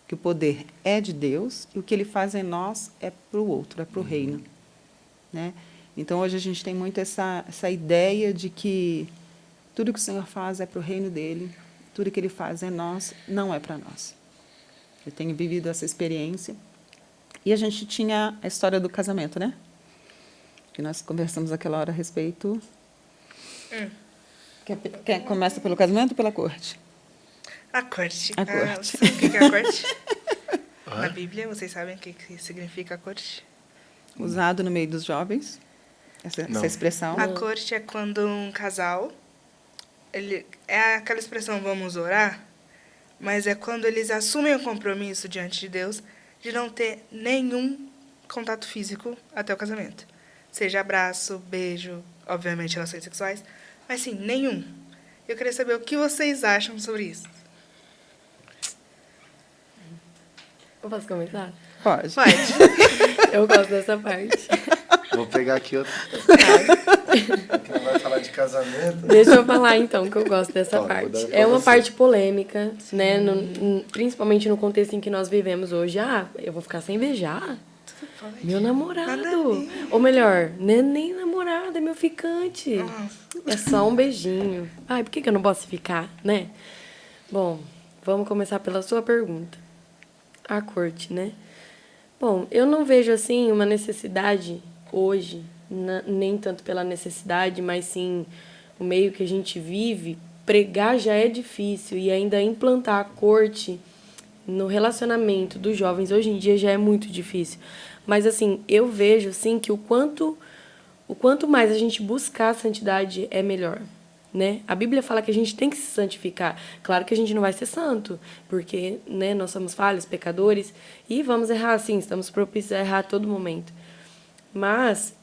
que o poder é de Deus e o que Ele faz em nós é para o outro, é para o reino. Né? Então, hoje a gente tem muito essa ideia de que tudo que o Senhor faz é para o reino dEle, tudo que Ele faz em nós não é para nós. Eu tenho vivido essa experiência. E a gente tinha a história do casamento, né? Que nós conversamos aquela hora a respeito. Começa pelo casamento ou pela corte? A corte. A corte. Sabe o que é a corte? Na Bíblia, vocês sabem o que significa a corte? Usado no meio dos jovens, essa expressão. A corte é quando um casal... é aquela expressão, vamos orar, mas é quando eles assumem o compromisso diante de Deus de não ter nenhum contato físico até o casamento. Seja abraço, beijo, obviamente, relações sexuais, mas sim, nenhum. Eu queria saber o que vocês acham sobre isso. Eu posso começar? Pode. Pode. Eu gosto dessa parte. Vou pegar aqui outro. Que não vai falar de casamento. Deixa eu falar, então, que eu gosto dessa Fala, vou dar parte. pra É uma você. parte polêmica, né? Principalmente no contexto em que nós vivemos hoje. Ah, eu vou ficar sem beijar? Meu Nada a namorado. ver. Ou melhor, não é nem namorado, é meu ficante. É só um beijinho. Ai, por que eu não posso ficar, né? Bom, vamos começar pela sua pergunta. A corte, né? Bom, eu não vejo, assim, uma necessidade hoje, nem tanto pela necessidade, mas sim o meio que a gente vive. Pregar já é difícil e ainda implantar a corte no relacionamento dos jovens hoje em dia já é muito difícil. Mas, assim, eu vejo, assim, que o quanto mais a gente buscar a santidade é melhor, né? A Bíblia fala que a gente tem que se santificar. Claro que a gente não vai ser santo, porque, né, nós somos falhos, pecadores, e vamos errar, sim, estamos propícios a errar a todo momento. Mas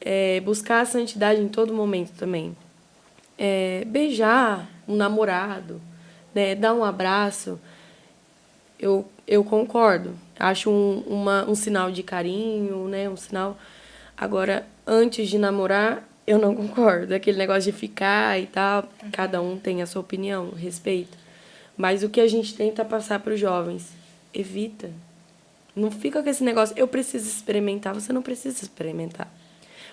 buscar a santidade em todo momento também. Beijar um namorado, né, dar um abraço, eu concordo. Acho um sinal de carinho, né, um sinal... Agora, antes de namorar, eu não concordo. Aquele negócio de ficar e tal, cada um tem a sua opinião, respeito. Mas o que a gente tenta passar para os jovens, evita. Não fica com esse negócio, eu preciso experimentar, você não precisa experimentar.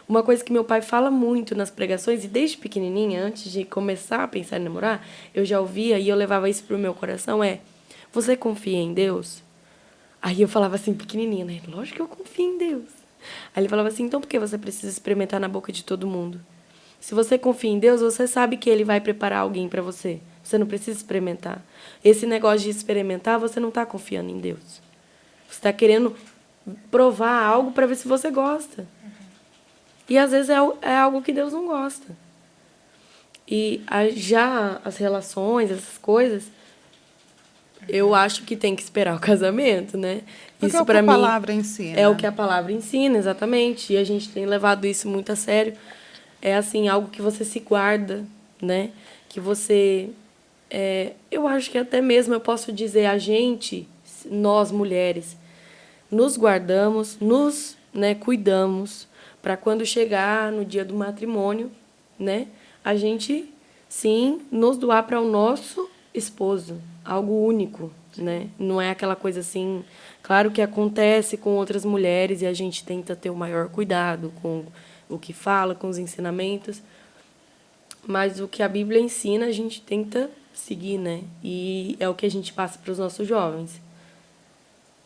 Uma coisa que meu pai fala muito nas pregações, e desde pequenininha, antes de começar a pensar em namorar, eu já ouvia e eu levava isso pro meu coração, você confia em Deus? Aí eu falava assim, pequenininha, né? Lógico que eu confio em Deus. Aí ele falava assim, então por que você precisa experimentar na boca de todo mundo? Se você confia em Deus, você sabe que Ele vai preparar alguém para você. Você não precisa experimentar. Esse negócio de experimentar, você não está confiando em Deus. Você está querendo provar algo para ver se você gosta. E às vezes é algo que Deus não gosta. E já as relações, essas coisas, eu acho que tem que esperar o casamento, né? Porque Isso é o que para a mim palavra ensina. é o que a palavra ensina, exatamente. E a gente tem levado isso muito a sério. É assim, algo que você se guarda, né? Que você... eu acho que até mesmo eu posso dizer, a gente, nós mulheres, nos guardamos, nos, né, cuidamos, para quando chegar no dia do matrimônio, né? A gente, sim, nos doar para o nosso esposo. Algo único, né? Não é aquela coisa assim... Claro que acontece com outras mulheres e a gente tenta ter o maior cuidado com o que fala, com os ensinamentos. Mas o que a Bíblia ensina, a gente tenta seguir, né? E é o que a gente passa para os nossos jovens.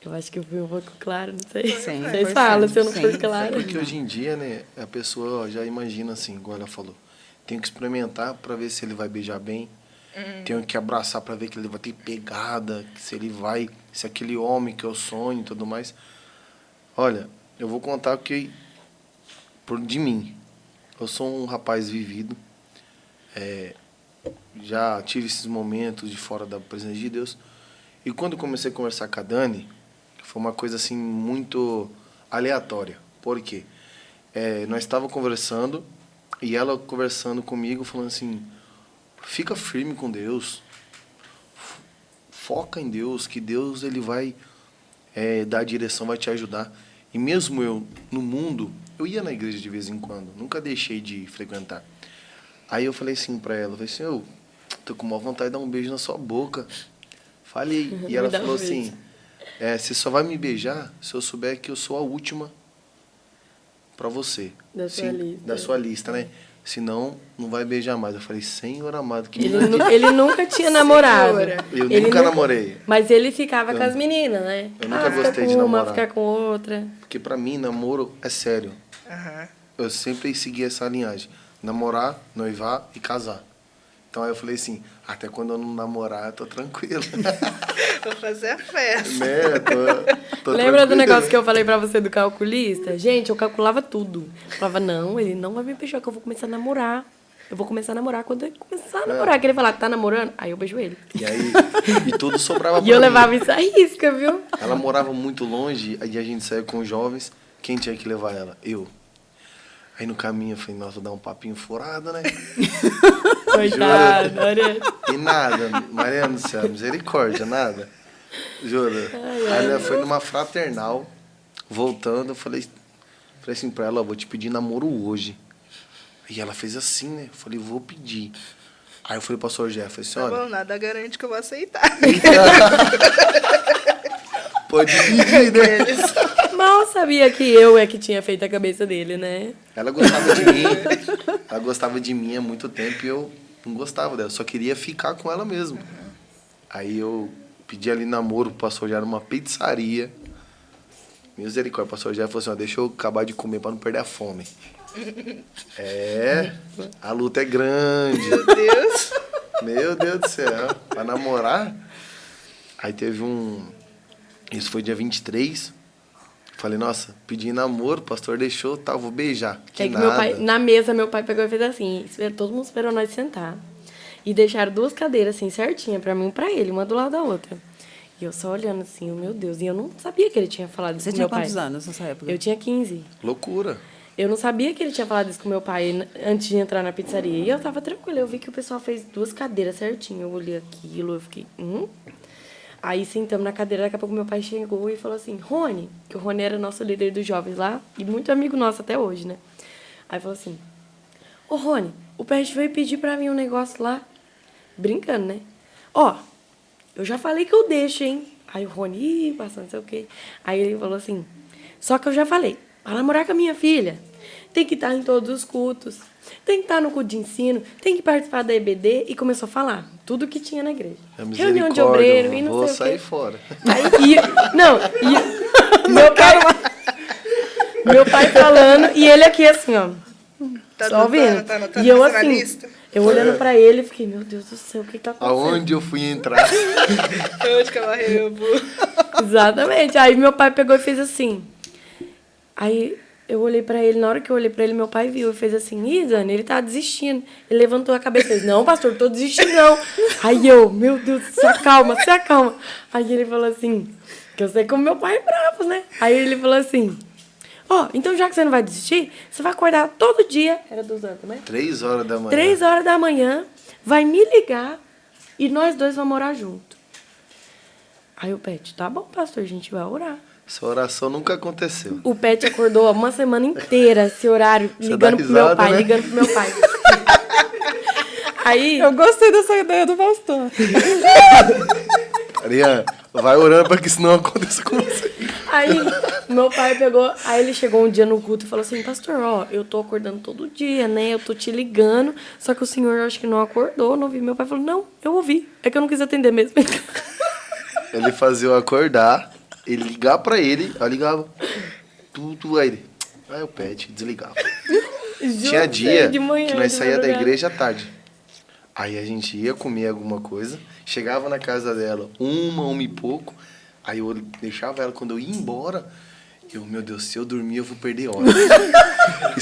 Eu acho que eu fui um pouco claro, não sei. Sim, Vocês foi falam, sim, se eu não sim, for sim. clara. Porque hoje em dia, né, a pessoa já imagina assim, igual ela falou. Tenho que experimentar para ver se ele vai beijar bem. Tenho que abraçar para ver que ele vai ter pegada, se ele vai, se aquele homem que eu sonho e tudo mais. Olha, eu vou contar o que de mim. Eu sou um rapaz vivido. Já tive esses momentos de fora da presença de Deus. E quando eu comecei a conversar com a Dani, foi uma coisa assim muito aleatória. Por quê? Nós estávamos conversando e ela conversando comigo, falando assim, fica firme com Deus, foca em Deus, que Deus ele vai dar a direção, vai te ajudar. E mesmo eu, no mundo, eu ia na igreja de vez em quando, nunca deixei de frequentar. Aí eu falei assim pra ela, falei assim, eu tô com uma vontade de dar um beijo na sua boca. Falei, e ela Me dá um falou beijo. assim, você só vai me beijar se eu souber que eu sou a última pra você. Da sua lista. Da sua lista, né? Senão, não vai beijar mais. Eu falei, Senhor amado, que Ele nunca tinha namorado. Senhora. Eu Ele nunca namorei. Mas ele ficava com as meninas, né? eu nunca fica gostei com de uma, namorar. fica com outra. Porque pra mim, namoro é sério. Aham. Eu sempre segui essa linhagem. Namorar, noivar e casar. Então aí eu falei assim, até quando eu não namorar, eu tô tranquilo. Vou fazer a festa. Né? Tô Lembra do tranquilo. negócio que eu falei pra você do calculista? Gente, eu calculava tudo. Eu falava, não, ele não vai me beijar, que eu vou começar a namorar. Eu vou começar a namorar quando ele começar a namorar. Que ele falar, tá namorando? Aí eu beijo ele. E aí, e tudo sobrava pra E eu mim. levava isso à risca, viu? Ela morava muito longe, aí a gente saía com os jovens. Quem tinha que levar ela? Eu. Aí no caminho eu falei, nossa, vou dar um papinho furado, né? Coitado, olha. E nada, Mariana do céu, misericórdia, nada. Juro. Aí ela foi numa fraternal, voltando, eu falei assim pra ela, ó, vou te pedir namoro hoje. E ela fez assim, né? Eu falei, vou pedir. Aí eu falei pro pastor Jeff, falei assim, Tá olha... bom, nada garante que eu vou aceitar. Pode pedir, né? Mal sabia que eu é que tinha feito a cabeça dele, né? Ela gostava de mim. Ela gostava de mim há muito tempo e eu não gostava dela. Só queria ficar com ela mesmo. Aí eu pedi ali namoro pro pastor já numa pizzaria. Misericórdia, o pastor já falou assim, ó, deixa eu acabar de comer pra não perder a fome. A luta é grande. Meu Deus. Meu Deus do céu. Pra namorar. Aí teve isso foi dia 23. Falei, nossa, pedi namoro, o pastor deixou, tá, vou beijar. É que nada. meu pai, na mesa, meu pai pegou e fez assim, todo mundo esperou nós sentar. E deixaram 2 cadeiras, assim, certinha, pra mim e pra ele, uma do lado da outra. E eu só olhando assim, meu Deus, e eu não sabia que ele tinha falado isso Você com tinha meu pai. quantos anos nessa época? Eu tinha 15. Loucura. Eu não sabia que ele tinha falado isso com meu pai antes de entrar na pizzaria. E eu tava tranquila, eu vi que o pessoal fez 2 cadeiras certinho. Eu olhei aquilo, eu fiquei, Aí sentamos na cadeira, daqui a pouco meu pai chegou e falou assim, Rony, que o Rony era nosso líder dos jovens lá, e muito amigo nosso até hoje, né? Aí falou assim, ô Rony, o Pet veio pedir pra mim um negócio lá, brincando, né? Ó, eu já falei que eu deixo, hein? Aí o Rony, passando, não sei o quê. Aí ele falou assim, só que eu já falei, para namorar com a minha filha, tem que estar em todos os cultos, tem que estar no culto de ensino, tem que participar da EBD, e começou a falar tudo que tinha na igreja. Reunião de obreiro e não vou sei o quê. sair fora. Aí, meu pai falando, e ele aqui assim, ó, Tá só ouvindo. Tá anotando E eu isso na assim, lista? eu olhando pra ele, fiquei, meu Deus do céu, o que tá acontecendo? Aonde eu fui entrar? Onde que ela eu vou? Exatamente. Aí meu pai pegou e fez assim. Aí eu olhei pra ele, na hora que eu olhei pra ele, meu pai viu e fez assim, ih, Dani, ele tá desistindo. Ele levantou a cabeça e fez, não, pastor, tô desistindo não. Aí eu, meu Deus, se acalma, se acalma. Aí ele falou assim, que eu sei como meu pai é bravo, né? Aí ele falou assim, ó, então já que você não vai desistir, você vai acordar todo dia, era 2 anos também? 3 horas da manhã. 3 horas da manhã, vai me ligar e nós 2 vamos morar junto. Aí o Pet, tá bom, pastor, a gente vai orar. Essa oração nunca aconteceu. O Pet acordou uma semana inteira, esse horário, Você ligando dá pro meu risada, pai, né? ligando pro meu pai. Aí, Eu gostei dessa ideia do pastor. Ariane, vai orando pra que isso não aconteça com você. aí, meu pai pegou, aí ele chegou um dia no culto e falou assim, pastor, ó, eu tô acordando todo dia, né, eu tô te ligando, só que o senhor acho que não acordou, não ouvi. Meu pai falou, não, eu ouvi, é que eu não quis atender mesmo. Ele fazia eu acordar, ele ligar pra ele, eu ligava, tudo, aí ele, vai o Pet, desligava. Tinha Juro, dia de manhã, que nós de saía da madrugada. igreja à tarde. Aí a gente ia comer alguma coisa, chegava na casa dela, 1 e pouco, aí eu deixava ela, quando eu ia embora, meu Deus, se eu dormir eu vou perder hora. e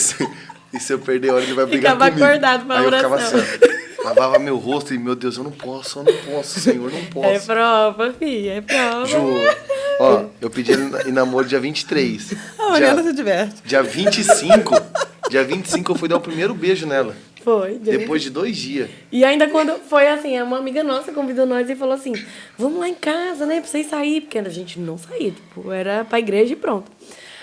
se eu perder hora ele vai brigar Ficava comigo. acordado pra aí eu ficava oração. assim, ó, lavava meu rosto e, meu Deus, eu não posso, Senhor, não posso. É prova, filha, é prova. Ju, ó, eu pedi ele em namoro dia 23. A Mariana se diverte. Dia 25 eu fui dar o primeiro beijo nela. Foi. Depois de 2 dias. E ainda quando foi assim, uma amiga nossa convidou nós e falou assim, vamos lá em casa, né, pra vocês saírem, porque a gente não saía, tipo, era pra igreja e pronto.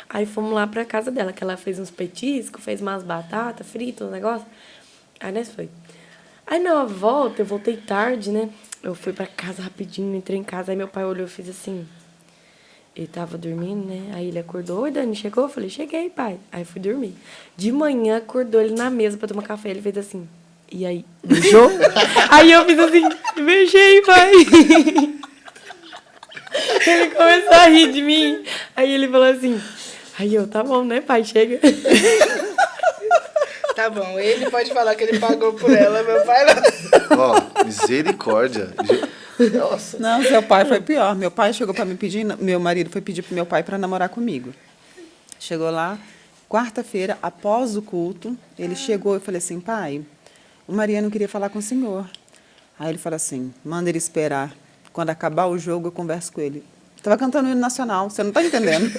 Aí fomos lá pra casa dela, que ela fez uns petiscos, fez umas batatas fritas, um negócio. Aí nós foi. Aí na volta, eu voltei tarde, né, eu fui pra casa rapidinho, entrei em casa, aí meu pai olhou e fez assim, ele tava dormindo, né? Aí ele acordou, oi, Dani, chegou? Eu falei, cheguei, pai. Aí fui dormir. De manhã, acordou ele na mesa pra tomar café. Ele fez assim, e aí, beijou? Aí eu fiz assim, beijei, pai. Ele começou a rir de mim. Aí ele falou assim, aí eu, tá bom, né, pai, chega. Tá bom, ele pode falar que ele pagou por ela, meu pai não. Ó, misericórdia. Nossa. Não, seu pai foi pior. Meu pai chegou para me pedir, meu marido foi pedir pro meu pai para namorar comigo. Chegou lá, quarta-feira, após o culto, ele chegou e falei assim, pai, o Mariano queria falar com o senhor. Aí ele falou assim, manda ele esperar. Quando acabar o jogo, eu converso com ele. Estava cantando o hino nacional, você não está entendendo.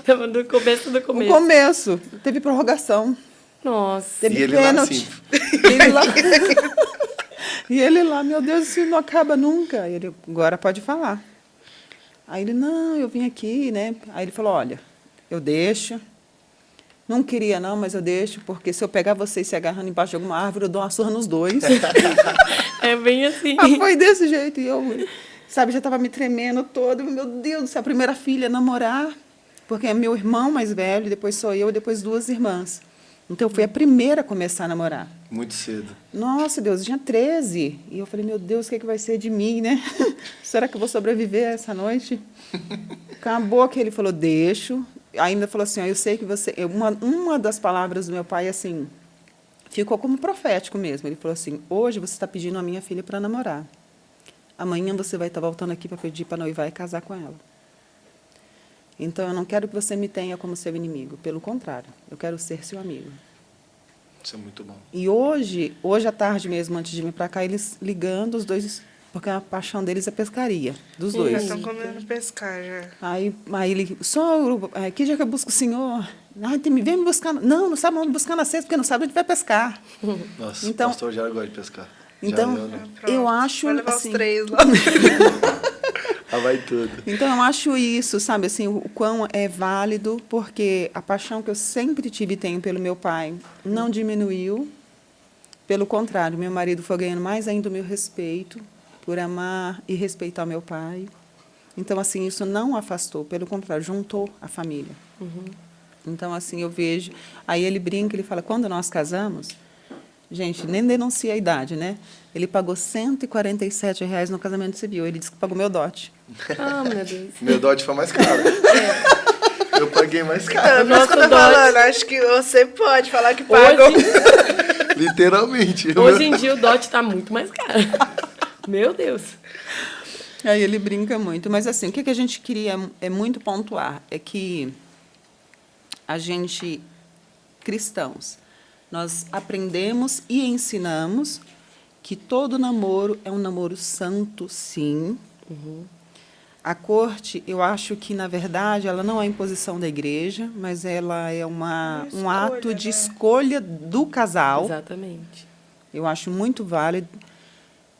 Tava no começo do O começo. começo. Teve prorrogação. Nossa. Teve E ele lá pênalti. assim. Ele lá... E ele lá, meu Deus, isso não acaba nunca. Aí ele, agora pode falar. Aí ele, não, eu vim aqui, né? Aí ele falou, olha, eu deixo. Não queria não, mas eu deixo, porque se eu pegar vocês se agarrando embaixo de alguma árvore, eu dou uma surra nos dois. É bem assim. Ah, foi desse jeito. E eu, sabe, já estava me tremendo todo. Meu Deus do céu, a primeira filha namorar, porque é meu irmão mais velho, depois sou eu, e depois 2 irmãs. Então, eu fui a primeira a começar a namorar. Muito cedo. Nossa, Deus, eu tinha 13. E eu falei, meu Deus, o que, é que vai ser de mim, né? Será que eu vou sobreviver essa noite? Acabou que ele falou, deixo. Ainda falou assim, ó, eu sei que você... Uma das palavras do meu pai, assim, ficou como profético mesmo. Ele falou assim, hoje você está pedindo a minha filha para namorar. Amanhã você vai estar voltando aqui para pedir para noivar e casar com ela. Então, eu não quero que você me tenha como seu inimigo. Pelo contrário, eu quero ser seu amigo. Isso é muito bom. E hoje à tarde mesmo, antes de vir para cá, eles ligando, os dois, porque a paixão deles é pescaria, dos Sim. Já dois. estão combinando pescar, já. Aí ele, sogro, que dia que eu busco o senhor? Ah, vem me buscar. Não sabe onde buscar na sexta, porque não sabe onde vai pescar. Nossa, Então- o pastor já gosta de pescar. Então, Já, né? eu Pronto. acho, Vai levar assim, os 3 lá. Ah, vai tudo. Então, eu acho isso, sabe, assim, o quão é válido, porque a paixão que eu sempre tive e tenho pelo meu pai não diminuiu. Pelo contrário, meu marido foi ganhando mais ainda o meu respeito por amar e respeitar o meu pai. Então, assim, isso não afastou, pelo contrário, juntou a família. Então, assim, eu vejo... Aí ele brinca, ele fala, quando nós casamos, gente, nem denuncia a idade, né? Ele pagou R$ 147 no casamento civil. Ele disse que pagou meu dote. Ah, meu Deus. Meu dote foi mais caro. Eu paguei mais caro. Então, por isso que eu tô Nosso dote. falando, acho que você pode falar que pagou. Literalmente. Hoje em dia o dote tá muito mais caro. Meu Deus. Aí ele brinca muito. Mas, assim, o que a gente queria é muito pontuar é que a gente, cristãos, nós aprendemos e ensinamos que todo namoro é um namoro santo, sim. A corte, eu acho que, na verdade, ela não é imposição da igreja, mas ela é um ato de né? escolha do casal. Exatamente. Eu acho muito válido.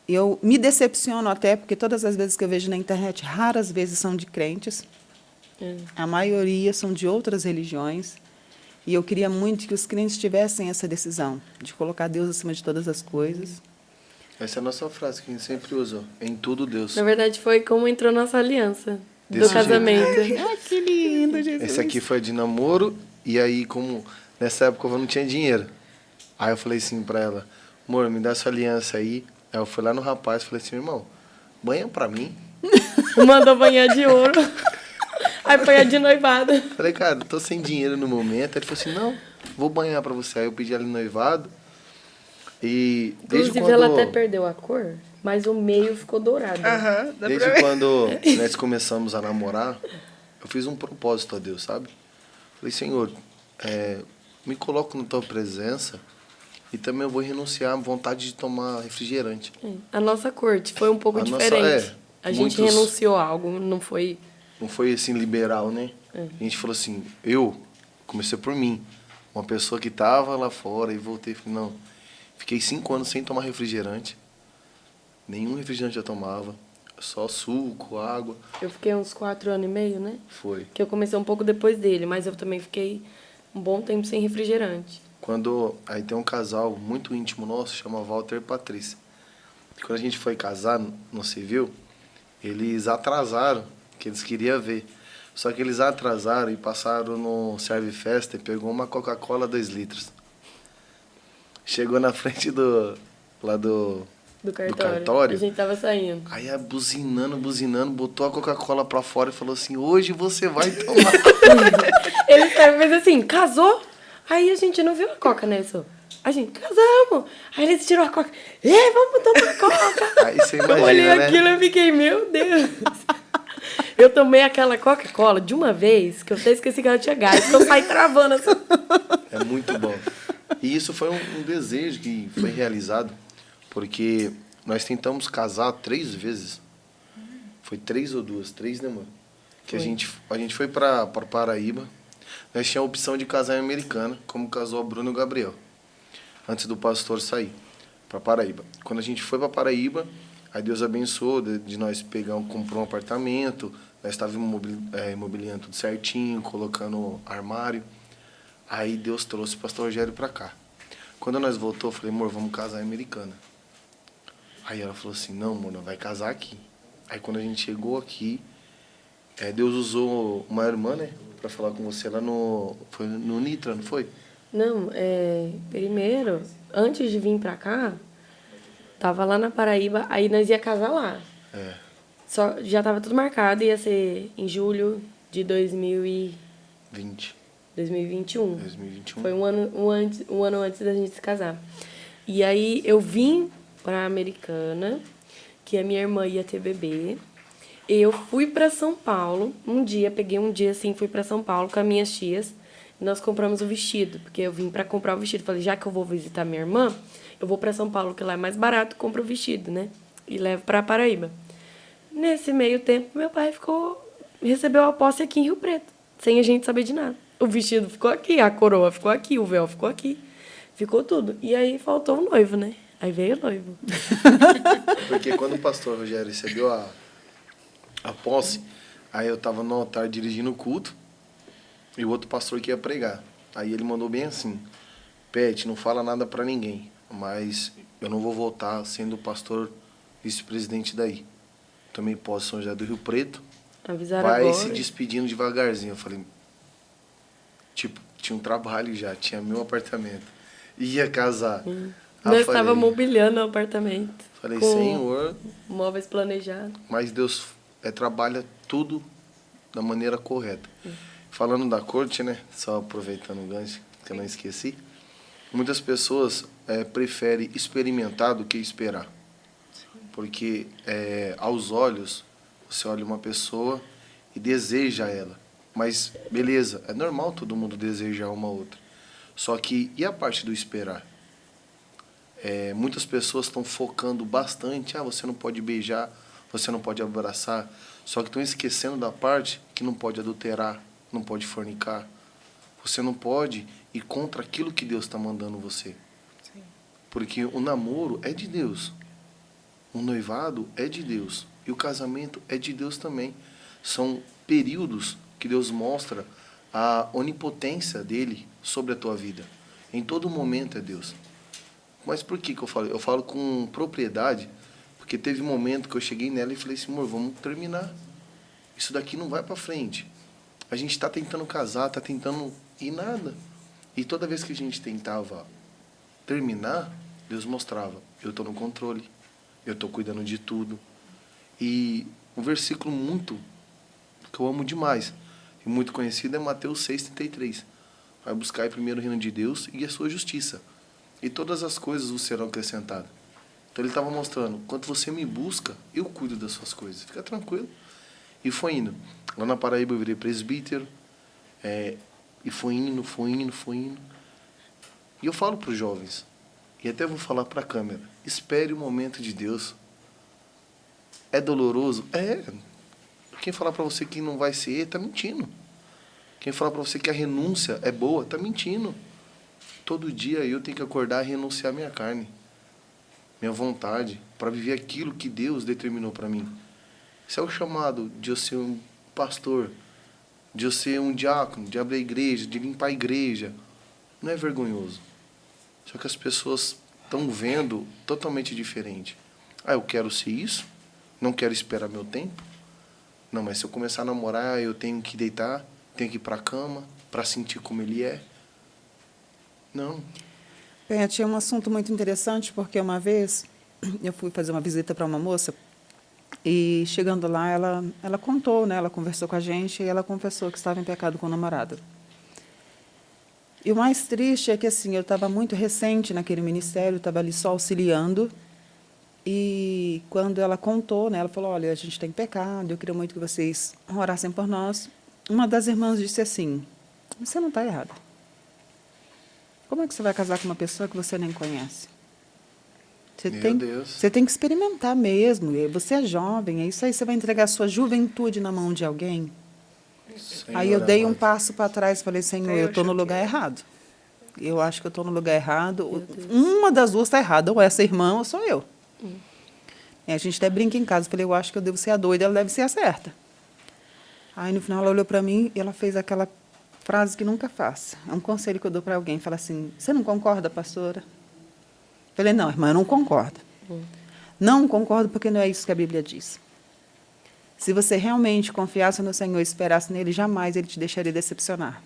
Eu me decepciono até, porque todas as vezes que eu vejo na internet, raras vezes são de crentes. A maioria são de outras religiões. E eu queria muito que os crentes tivessem essa decisão de colocar Deus acima de todas as coisas. Essa é a nossa frase que a gente sempre usa. Em tudo Deus. Na verdade, foi como entrou nossa aliança do Desse casamento. Ai, que lindo, Jesus. Esse aqui foi de namoro. E aí, como nessa época eu não tinha dinheiro. Aí eu falei assim pra ela, amor, me dá sua aliança aí. Aí eu fui lá no rapaz e falei assim, irmão, banha pra mim. Mandou banhar de ouro. Aí foi a de noivado. Falei, cara, tô sem dinheiro no momento. Aí ele falou assim, não, vou banhar pra você. Aí eu pedi ela em noivado. E desde Inclusive, quando... ela até perdeu a cor, mas o meio ficou dourado. Aham, dá pra Desde ver. quando nós começamos a namorar, eu fiz um propósito a Deus, sabe? Falei, Senhor, me coloco na tua presença e também eu vou renunciar à vontade de tomar refrigerante. A nossa corte foi um pouco A nossa- diferente. A gente muitos- renunciou a algo, não foi... Não foi assim liberal, né? A gente falou assim, eu comecei por mim, uma pessoa que estava lá fora e voltei, falei, não, fiquei 5 anos sem tomar refrigerante, nenhum refrigerante eu tomava, só suco, água, Eu fiquei uns 4 anos e meio, né? foi. Que eu comecei um pouco depois dele, mas eu também fiquei um bom tempo sem refrigerante. Aí tem um casal muito íntimo nosso, chama Walter e Patrícia. E quando a gente foi casar no civil, eles atrasaram, que eles queriam ver. Só que eles atrasaram e passaram no Serve Festa e pegou uma Coca-Cola 2 litros. Chegou na frente do Do cartório. cartório? A gente tava saindo. Aí buzinando, botou a Coca-Cola pra fora e falou assim, hoje você vai tomar. Ele fez assim, casou? Aí a gente não viu a coca, né, só? A gente, casamos! Aí eles tirou a coca. Vamos tomar coca! Aí você Eu imagina, olhei né? aquilo e fiquei, meu Deus! Eu tomei aquela Coca-Cola de uma vez, que eu até esqueci que ela tinha gás, que eu saí travando assim. É muito bom. E isso foi um desejo que foi realizado, porque nós tentamos casar 3 vezes. Foi 3 ou 2? 3, né, mano? Que a gente foi para Paraíba. Nós tínhamos a opção de casar em Americana, como casou a Bruno e o Gabriel, antes do pastor sair para Paraíba. Quando a gente foi para Paraíba, aí Deus abençoou de nós comprar um apartamento, nós estávamos imobiliando tudo certinho, colocando armário. Aí Deus trouxe o pastor Rogério para cá. Quando nós voltou, eu falei, amor, vamos casar em Americana. Aí ela falou assim, não, amor, não vai casar aqui. Aí quando a gente chegou aqui, Deus usou uma irmã, né, para falar com você lá foi no Nitra, não foi? Não, primeiro, antes de vir pra cá, tava lá na Paraíba, aí nós ia casar lá. Já tava tudo marcado, ia ser em julho de 2021. 2021. Foi um ano antes da gente se casar. E aí eu vim pra Americana, que a minha irmã ia ter bebê. Eu fui para São Paulo, peguei um dia assim, fui para São Paulo com as minhas tias, e nós compramos o vestido, porque eu vim para comprar o vestido. Falei, já que eu vou visitar minha irmã, eu vou para São Paulo, que lá é mais barato, compro o vestido, né? E levo para Paraíba. Nesse meio tempo, meu pai recebeu a posse aqui em Rio Preto, sem a gente saber de nada. O vestido ficou aqui, a coroa ficou aqui, o véu ficou aqui, ficou tudo. E aí faltou o noivo, né? Aí veio o noivo. Porque quando o pastor Rogério recebeu a posse, aí eu tava no altar dirigindo o culto e o outro pastor que ia pregar. Aí ele mandou bem assim, Pet, não fala nada pra ninguém, mas eu não vou voltar sendo o pastor vice-presidente daí. Tomei posse São José do Rio Preto, Avisaram vai agora. se despedindo devagarzinho. Eu falei, tinha um trabalho já, tinha meu apartamento, ia casar. Nós estávamos mobiliando o apartamento. Falei, com Senhor, móveis planejados. mas Deus trabalha tudo da maneira correta. Falando da corte, né? Só aproveitando o gancho, que eu não esqueci. Muitas pessoas preferem experimentar do que esperar. Porque aos olhos, você olha uma pessoa e deseja ela. Mas, beleza, é normal todo mundo desejar uma outra. Só que, e a parte do esperar? Muitas pessoas estão focando bastante, você não pode beijar, você não pode abraçar, só que estão esquecendo da parte que não pode adulterar, não pode fornicar. Você não pode ir contra aquilo que Deus está mandando você. Sim. Porque o namoro é de Deus, o noivado é de Deus e o casamento é de Deus também. São períodos que Deus mostra a onipotência dele sobre a tua vida. Em todo momento é Deus. Mas por que eu falo? Eu falo com propriedade, porque teve um momento que eu cheguei nela e falei assim, amor, vamos terminar. Isso daqui não vai para frente. A gente está tentando casar, está tentando e nada. E toda vez que a gente tentava terminar, Deus mostrava, eu estou no controle, eu estou cuidando de tudo. E um versículo que eu amo demais, e muito conhecido, é Mateus 6,33. Vai buscar em primeiro o reino de Deus e a sua justiça. E todas as coisas vos serão acrescentadas. Então ele estava mostrando, quando você me busca, eu cuido das suas coisas. Fica tranquilo. E foi indo. Lá na Paraíba eu virei presbítero. E foi indo. E eu falo para os jovens, e até vou falar para a câmera, espere o momento de Deus. É doloroso? Quem falar para você que não vai ser, está mentindo. Quem falar para você que a renúncia é boa, está mentindo. Todo dia eu tenho que acordar e renunciar à minha carne, minha vontade, para viver aquilo que Deus determinou para mim. Esse é o chamado de eu ser um pastor, de eu ser um diácono, de abrir a igreja, de limpar a igreja. Não é vergonhoso. Só que as pessoas estão vendo totalmente diferente. Eu quero ser isso, não quero esperar meu tempo. Não, mas se eu começar a namorar, eu tenho que deitar, tenho que ir para a cama, para sentir como ele é. Não. Bem, tinha um assunto muito interessante, porque uma vez eu fui fazer uma visita para uma moça e, chegando lá, ela contou, né? Ela conversou com a gente e ela confessou que estava em pecado com o namorado. E o mais triste é que, assim, eu estava muito recente naquele ministério, estava ali só auxiliando. E quando ela contou, né? Ela falou, olha, a gente tem pecado, eu queria muito que vocês orassem por nós. Uma das irmãs disse assim, você não está errada. Como é que você vai casar com uma pessoa que você nem conhece? Você tem que experimentar mesmo. Você é jovem, é isso aí. Você vai entregar a sua juventude na mão de alguém? Senhor Aí eu dei um amado. passo para trás e falei, Senhor, eu estou no lugar errado. Eu acho que eu estou no lugar errado. Uma das duas está errada, ou essa irmã ou sou eu. E a gente até brinca em casa. Falei, eu acho que eu devo ser a doida, ela deve ser a certa. Aí, no final, ela olhou para mim e ela fez aquela frase que nunca faça. É um conselho que eu dou para alguém. Fala assim, você não concorda, pastora? Falei, não, irmã, eu não concordo. Não concordo porque não é isso que a Bíblia diz. Se você realmente confiasse no Senhor e esperasse nele, jamais ele te deixaria decepcionar.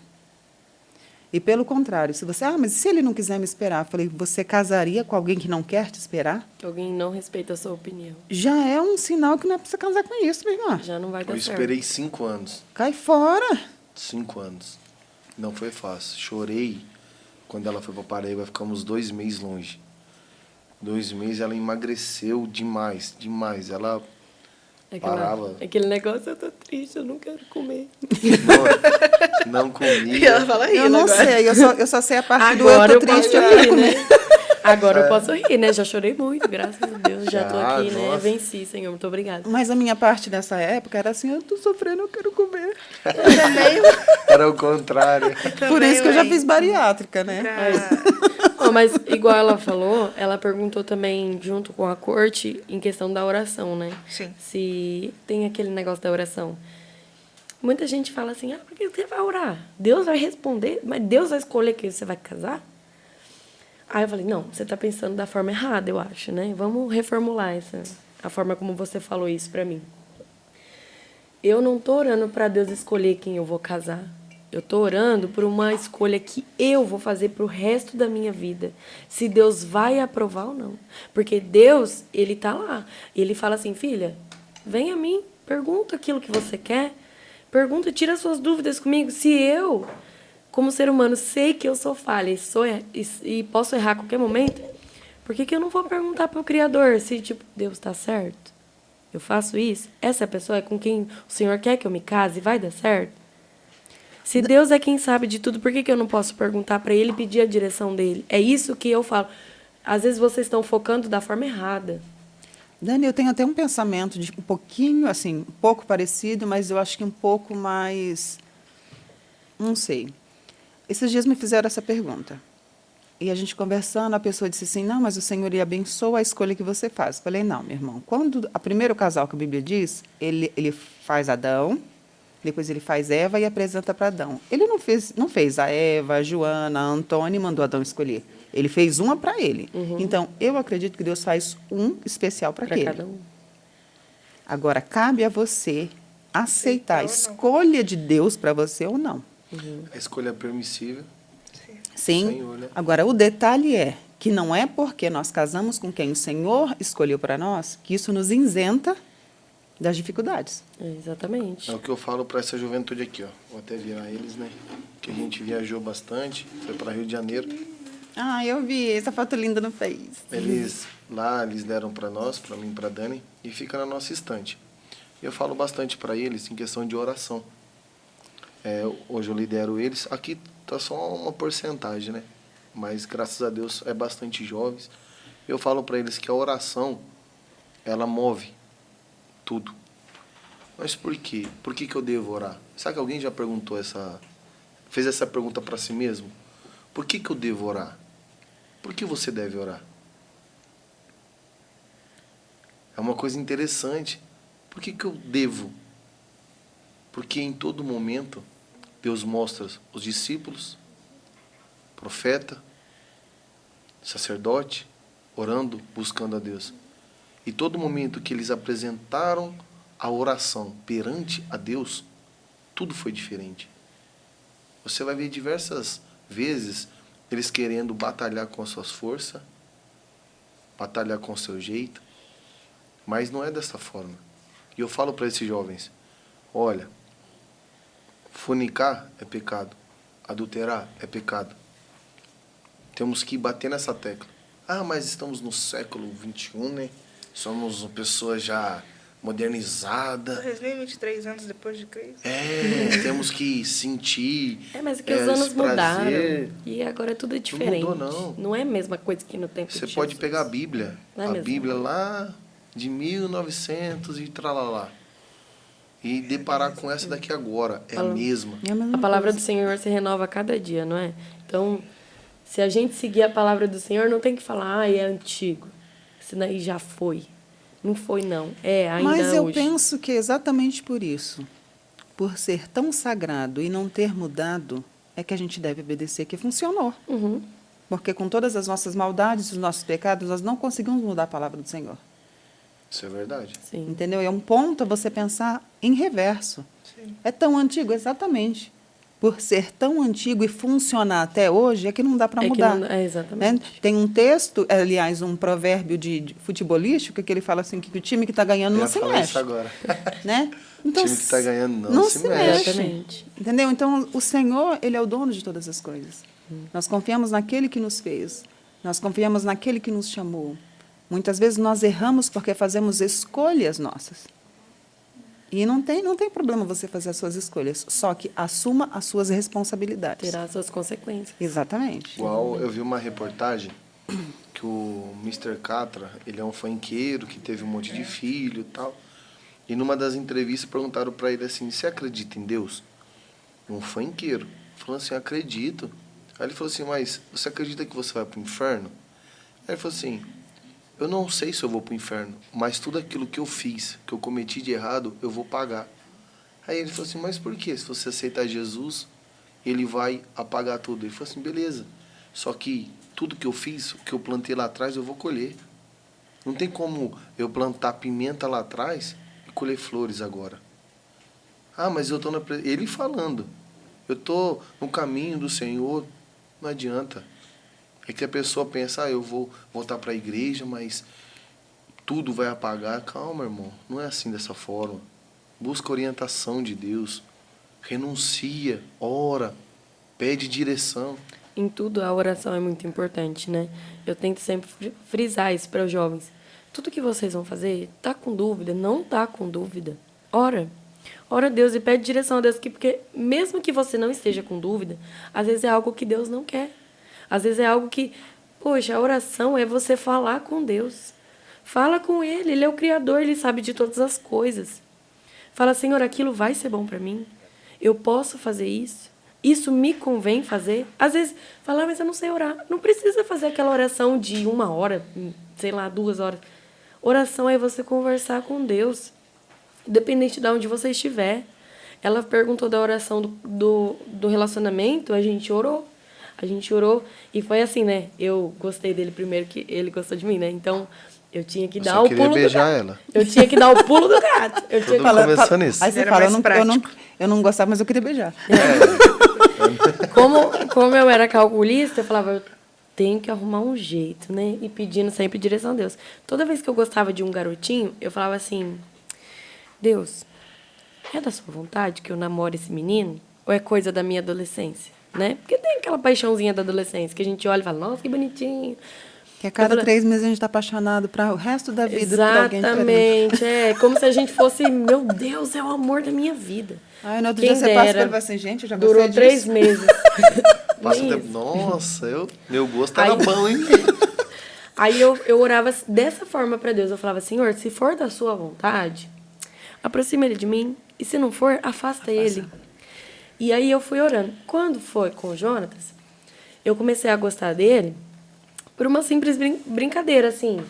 E, pelo contrário, se você... mas se ele não quiser me esperar? Falei, você casaria com alguém que não quer te esperar? Alguém não respeita a sua opinião. Já é um sinal que não é para você casar com isso, minha irmã. Já não vai dar Eu certo. esperei 5 anos. Cai fora. 5 anos. Não foi fácil. Chorei quando ela foi para Paraíba. Ficamos 2 meses longe. 2 meses ela emagreceu demais, demais. Ela parava. Aquele negócio, eu tô triste, eu não quero comer. Não E comia. ela fala Eu rindo não agora. sei, eu só sei a parte Agora do eu eu tô posso triste. rir, né? Agora eu posso rir, né? Já chorei muito, graças a Deus. Já tô Já, aqui, né? nossa. Venci, Senhor. Muito obrigada. Mas a minha parte nessa época era assim, eu tô sofrendo, eu quero comer. Era o contrário. Por isso que eu já Também, fiz bariátrica, né? Ó, mas igual ela falou, ela perguntou também, junto com a corte, em questão da oração, né? Sim. Se tem aquele negócio da oração. Muita gente fala assim, por que você vai orar? Deus vai responder, mas Deus vai escolher que você vai casar? Aí eu falei, não, você está pensando da forma errada, eu acho, né? Vamos reformular a forma como você falou isso para mim. Eu não tô orando para Deus escolher quem eu vou casar. Eu tô orando por uma escolha que eu vou fazer pro resto da minha vida. Se Deus vai aprovar ou não. Porque Deus, ele tá lá. E ele fala assim, filha, vem a mim, pergunta aquilo que você quer. Pergunta, tira suas dúvidas comigo. Se eu, como ser humano, sei que eu sou falha e posso errar a qualquer momento, por que eu não vou perguntar pro Criador se, tipo, Deus tá certo? Eu faço isso? Essa pessoa é com quem o Senhor quer que eu me case? Vai dar certo? Se Deus é quem sabe de tudo, por que eu não posso perguntar para Ele e pedir a direção dele? É isso que eu falo. Às vezes vocês estão focando da forma errada. Dani, eu tenho até um pensamento de um pouquinho, assim, um pouco parecido, mas eu acho que um pouco mais... Não sei. Esses dias me fizeram essa pergunta. E a gente conversando, a pessoa disse assim, não, mas o Senhor abençoa a escolha que você faz. Falei, não, meu irmão, quando o primeiro casal que a Bíblia diz, ele faz Adão, depois ele faz Eva e apresenta para Adão. Ele não fez a Eva, a Joana, a Antônia e mandou Adão escolher. Ele fez uma para ele. Então, eu acredito que Deus faz um especial para aquele. Cada um. Agora, cabe a você aceitar a Aceitar ou não. escolha de Deus para você ou não. A escolha é permissível. Sim. Senhor, né? Agora, o detalhe é que não é porque nós casamos com quem o Senhor escolheu para nós que isso nos isenta das dificuldades. Exatamente. É o que eu falo para essa juventude aqui, ó. Vou até virar eles, né? Que a gente viajou bastante, foi para Rio de Janeiro. Ah, eu vi essa foto linda no Face. Eles deram para nós, para mim, para Dani, e fica na nossa estante. Eu falo bastante para eles em questão de oração. Hoje eu lidero eles. Aqui tá só uma porcentagem, né? Mas graças a Deus é bastante jovens. Eu falo para eles que a oração ela move tudo. Mas por quê? Por que eu devo orar? Será que alguém já fez essa pergunta para si mesmo? Por que eu devo orar? Por que você deve orar? É uma coisa interessante. Por que eu devo? Porque em todo momento Deus mostra os discípulos, profeta, sacerdote, orando, buscando a Deus. E todo momento que eles apresentaram a oração perante a Deus, tudo foi diferente. Você vai ver diversas vezes eles querendo batalhar com as suas forças, batalhar com o seu jeito, mas não é dessa forma. E eu falo para esses jovens, olha, fornicar é pecado, adulterar é pecado. Temos que bater nessa tecla. Ah, mas estamos no século XXI, né? Somos pessoas já modernizadas. 2023 anos depois de Cristo. Temos que sentir Mas é que os anos esse prazer. mudaram. E agora tudo é diferente. mudou, não. Não é a mesma coisa que no tempo Você de pode Jesus. pegar a Bíblia. Não é A mesmo? Bíblia lá de 1900 e tralalá. e deparar com essa daqui agora. É a mesma. É a mesma A palavra coisa. do Senhor se renova a cada dia, não é? Então, se a gente seguir a palavra do Senhor, não tem que falar, ah, é antigo. Isso daí já foi. Não foi, não. É, ainda Mas eu hoje. penso que é exatamente por isso, por ser tão sagrado e não ter mudado, é que a gente deve obedecer, que funcionou. Uhum. Porque com todas as nossas maldades, os nossos pecados, nós não conseguimos mudar a palavra do Senhor. Isso é verdade. Sim. Entendeu? É um ponto você pensar em reverso. Sim. É tão antigo, exatamente. Por ser tão antigo e funcionar até hoje, é que não dá para É que mudar. não- é, Né? exatamente. Tem um texto, aliás, um provérbio de futebolístico, que ele fala assim, que o time que está ganhando Eu não ia se falar mexe. isso agora. Né? Então, O time que tá ganhando não se mexe. Exatamente. Entendeu? Então, o Senhor, Ele é o dono de todas as coisas. Nós confiamos naquele que nos fez. Nós confiamos naquele que nos chamou. Muitas vezes nós erramos porque fazemos escolhas nossas. E não tem problema você fazer as suas escolhas, só que assuma as suas responsabilidades. Terá suas consequências. Exatamente. Igual eu vi uma reportagem que o Mr. Catra, ele é um funkeiro que teve um monte de filho e tal. E numa das entrevistas perguntaram para ele assim, você acredita em Deus? Um funkeiro. Falou assim, acredito. Aí ele falou assim, mas você acredita que você vai para o inferno? Aí ele falou assim, eu não sei se eu vou para o inferno, mas tudo aquilo que eu fiz, que eu cometi de errado, eu vou pagar. Aí ele falou assim, mas por quê? Se você aceitar Jesus, ele vai apagar tudo. Ele falou assim, beleza. Só que tudo que eu fiz, o que eu plantei lá atrás, eu vou colher. Não tem como eu plantar pimenta lá atrás e colher flores agora. Ah, mas eu estou na... Ele falando, eu estou no caminho do Senhor, não adianta. É que a pessoa pensa, eu vou voltar para a igreja, mas tudo vai apagar. Calma, irmão, não é assim dessa forma. Busca orientação de Deus, renuncia, ora, pede direção. Em tudo, a oração é muito importante, né? Eu tento sempre frisar isso para os jovens. Tudo que vocês vão fazer, tá com dúvida? Não tá com dúvida. Ora. Ora a Deus e pede direção a Deus, porque mesmo que você não esteja com dúvida, às vezes é algo que Deus não quer. Às vezes é algo que, poxa, a oração é você falar com Deus. Fala com Ele, Ele é o Criador, Ele sabe de todas as coisas. Fala, Senhor, aquilo vai ser bom para mim? Eu posso fazer isso? Isso me convém fazer? Às vezes, fala, mas eu não sei orar. Não precisa fazer aquela oração de 1 hora, sei lá, 2 horas. Oração é você conversar com Deus, independente de onde você estiver. Ela perguntou da oração do relacionamento, a gente orou. A gente orou e foi assim, né? Eu gostei dele primeiro que ele gostou de mim, né? Então, eu tinha que dar o pulo do beijar gato. ela. Eu tinha que dar o pulo do gato. Eu tinha Todo que mundo começou nisso. Aí você Era fala, mais prático. eu não gostava, mas eu queria beijar. Como eu era calculista, eu falava, eu tenho que arrumar um jeito, né? E pedindo sempre direção a Deus. Toda vez que eu gostava de um garotinho, eu falava assim, Deus, é da sua vontade que eu namore esse menino? Ou é coisa da minha adolescência? Né? Porque tem aquela paixãozinha da adolescência, que a gente olha e fala, nossa, que bonitinho. Que a cada Eu falei, 3 meses a gente está apaixonado para o resto da vida por alguém diferente. exatamente, é como se a gente fosse, meu Deus, é o amor da minha vida. Aí no outro Quem dia você passa e dera. fala assim, gente, eu já Durou gostei 3 disso. meses. Passa Nem tempo. isso. Nossa, meu gosto era Aí- bom, hein? Aí eu orava dessa forma para Deus. Eu falava, Senhor, se for da sua vontade, aproxima ele de mim. E se não for, afasta ele. E aí eu fui orando. Quando foi com o Jonatas, eu comecei a gostar dele por uma simples brincadeira, assim.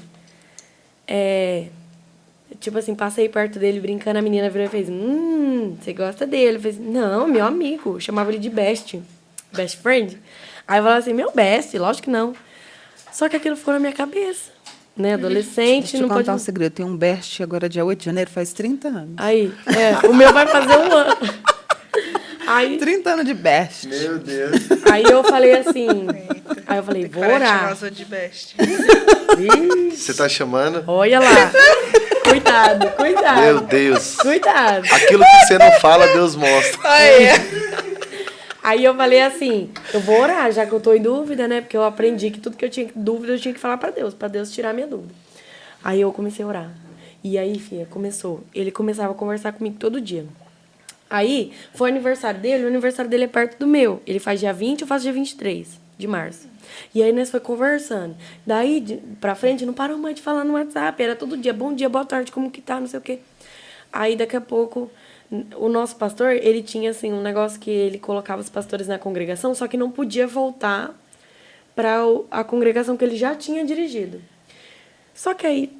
Tipo assim, passei perto dele brincando, a menina virou e fez, você gosta dele? Eu falei, não, meu amigo. Eu chamava ele de best friend. Aí eu falava assim, meu best, lógico que não. Só que aquilo ficou na minha cabeça, né? Adolescente, Deixa eu não te pode... contar um segredo. Tem um best agora, dia 8 de janeiro, faz 30 anos. Aí, o meu vai fazer 1 ano. Aí, 30 anos de best. Meu Deus. aí eu falei assim, aí eu falei, Tem que vou parar de chamar orar. os outros de best. Você tá chamando? Olha lá. Cuidado, cuidado. Meu Deus. Cuidado. Aquilo que você não fala, Deus mostra. Aí eu falei assim, eu vou orar, já que eu tô em dúvida, né? Porque eu aprendi que tudo que eu tinha dúvida, eu tinha que falar pra Deus tirar a minha dúvida. Aí eu comecei a orar. E aí, filha, começou. Ele começava a conversar comigo todo dia. Aí, foi o aniversário dele é perto do meu. Ele faz dia 20, eu faço dia 23 de março. E aí nós foi conversando. Daí, pra frente, não parou mais de falar no WhatsApp. Era todo dia, bom dia, boa tarde, como que tá, não sei o quê. Aí, daqui a pouco, o nosso pastor, ele tinha, assim, um negócio que ele colocava os pastores na congregação, só que não podia voltar para a congregação que ele já tinha dirigido. Só que aí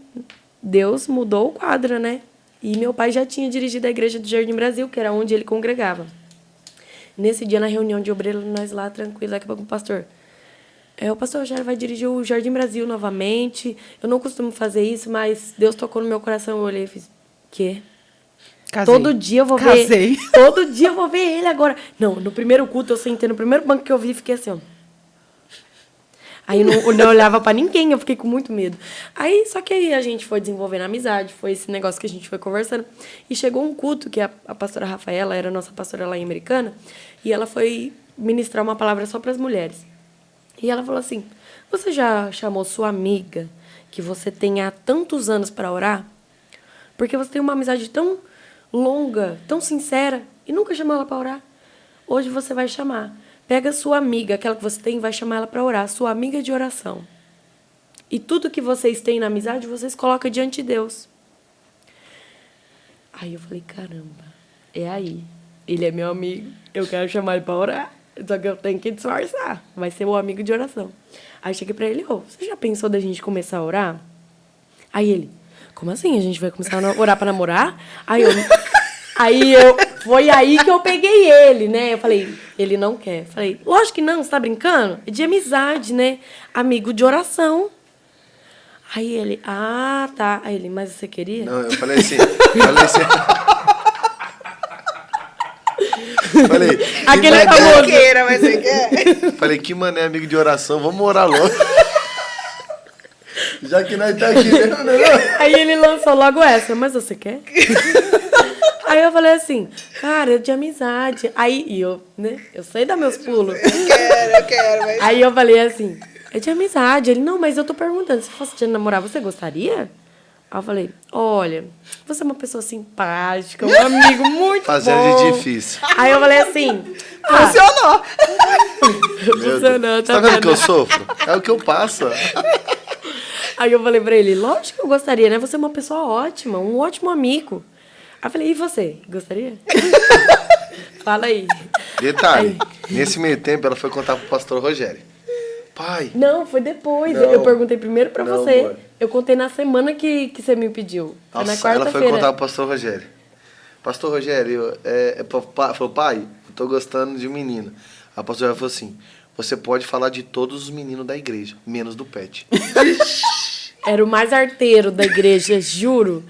Deus mudou o quadro, né? E meu pai já tinha dirigido a igreja do Jardim Brasil, que era onde ele congregava. Nesse dia, na reunião de obreiro, nós lá, tranquilo, daqui a pouco o pastor... o pastor Rogério vai dirigir o Jardim Brasil novamente. Eu não costumo fazer isso, mas Deus tocou no meu coração. Eu olhei e fiz, quê? Casei. Todo dia eu vou Casei. ver. Todo dia eu vou ver ele agora. Não, no primeiro culto, eu sentei no primeiro banco que eu vi e fiquei assim, ó. Aí eu não olhava pra ninguém, eu fiquei com muito medo. Aí, só que aí a gente foi desenvolvendo amizade, foi esse negócio que a gente foi conversando. E chegou um culto que a pastora Rafaela, era a nossa pastora lá em Americana, e ela foi ministrar uma palavra só para as mulheres. E ela falou assim, você já chamou sua amiga, que você tem há tantos anos para orar? Porque você tem uma amizade tão longa, tão sincera, e nunca chamou ela para orar. Hoje você vai chamar. Pega sua amiga, aquela que você tem, e vai chamar ela para orar, sua amiga de oração. E tudo que vocês têm na amizade, vocês colocam diante de Deus. Aí eu falei, caramba, é aí. Ele é meu amigo, eu quero chamar ele para orar. Só que eu tenho que disfarçar. Vai ser o amigo de oração. Aí cheguei pra ele, você já pensou da gente começar a orar? Aí ele, como assim? A gente vai começar a orar pra namorar? Foi aí que eu peguei ele, né? Eu falei, ele não quer. Falei, lógico que não, você tá brincando? É de amizade, né? Amigo de oração. Aí ele, tá. Aí ele, mas você queria? Não, eu falei assim. Falei, aquele Mas famoso. você queira, mas você quer? Falei, que mané, amigo de oração, vamos orar logo. Já que nós tá aqui mesmo, né? Aí ele lançou logo essa, mas você quer? Aí eu falei assim, cara, é de amizade. Aí eu sei dar meus pulos. Eu quero, mas... Aí eu falei assim, é de amizade. Ele, não, mas eu tô perguntando, se fosse de namorar, você gostaria? Aí eu falei, olha, você é uma pessoa simpática, um amigo muito Fazendo bom. de difícil. Aí eu falei assim, Funcionou. funcionou, Você tá vendo que eu sofro? É o que eu passo. Aí eu falei pra ele, lógico que eu gostaria, né? Você é uma pessoa ótima, um ótimo amigo. Aí eu falei, e você? Gostaria? Fala aí. Detalhe, nesse meio tempo ela foi contar pro pastor Rogério. Pai. Não, foi depois. Não. Eu perguntei primeiro pra Não, você. amor. Eu contei na semana que você me pediu. Foi na Nossa, ela foi quarta-feira. contar pro pastor Rogério. Pastor Rogério, falou, pai, eu tô gostando de um menino. Aí o pastor Rogério falou assim, você pode falar de todos os meninos da igreja, menos do Pet. Era o mais arteiro da igreja, juro.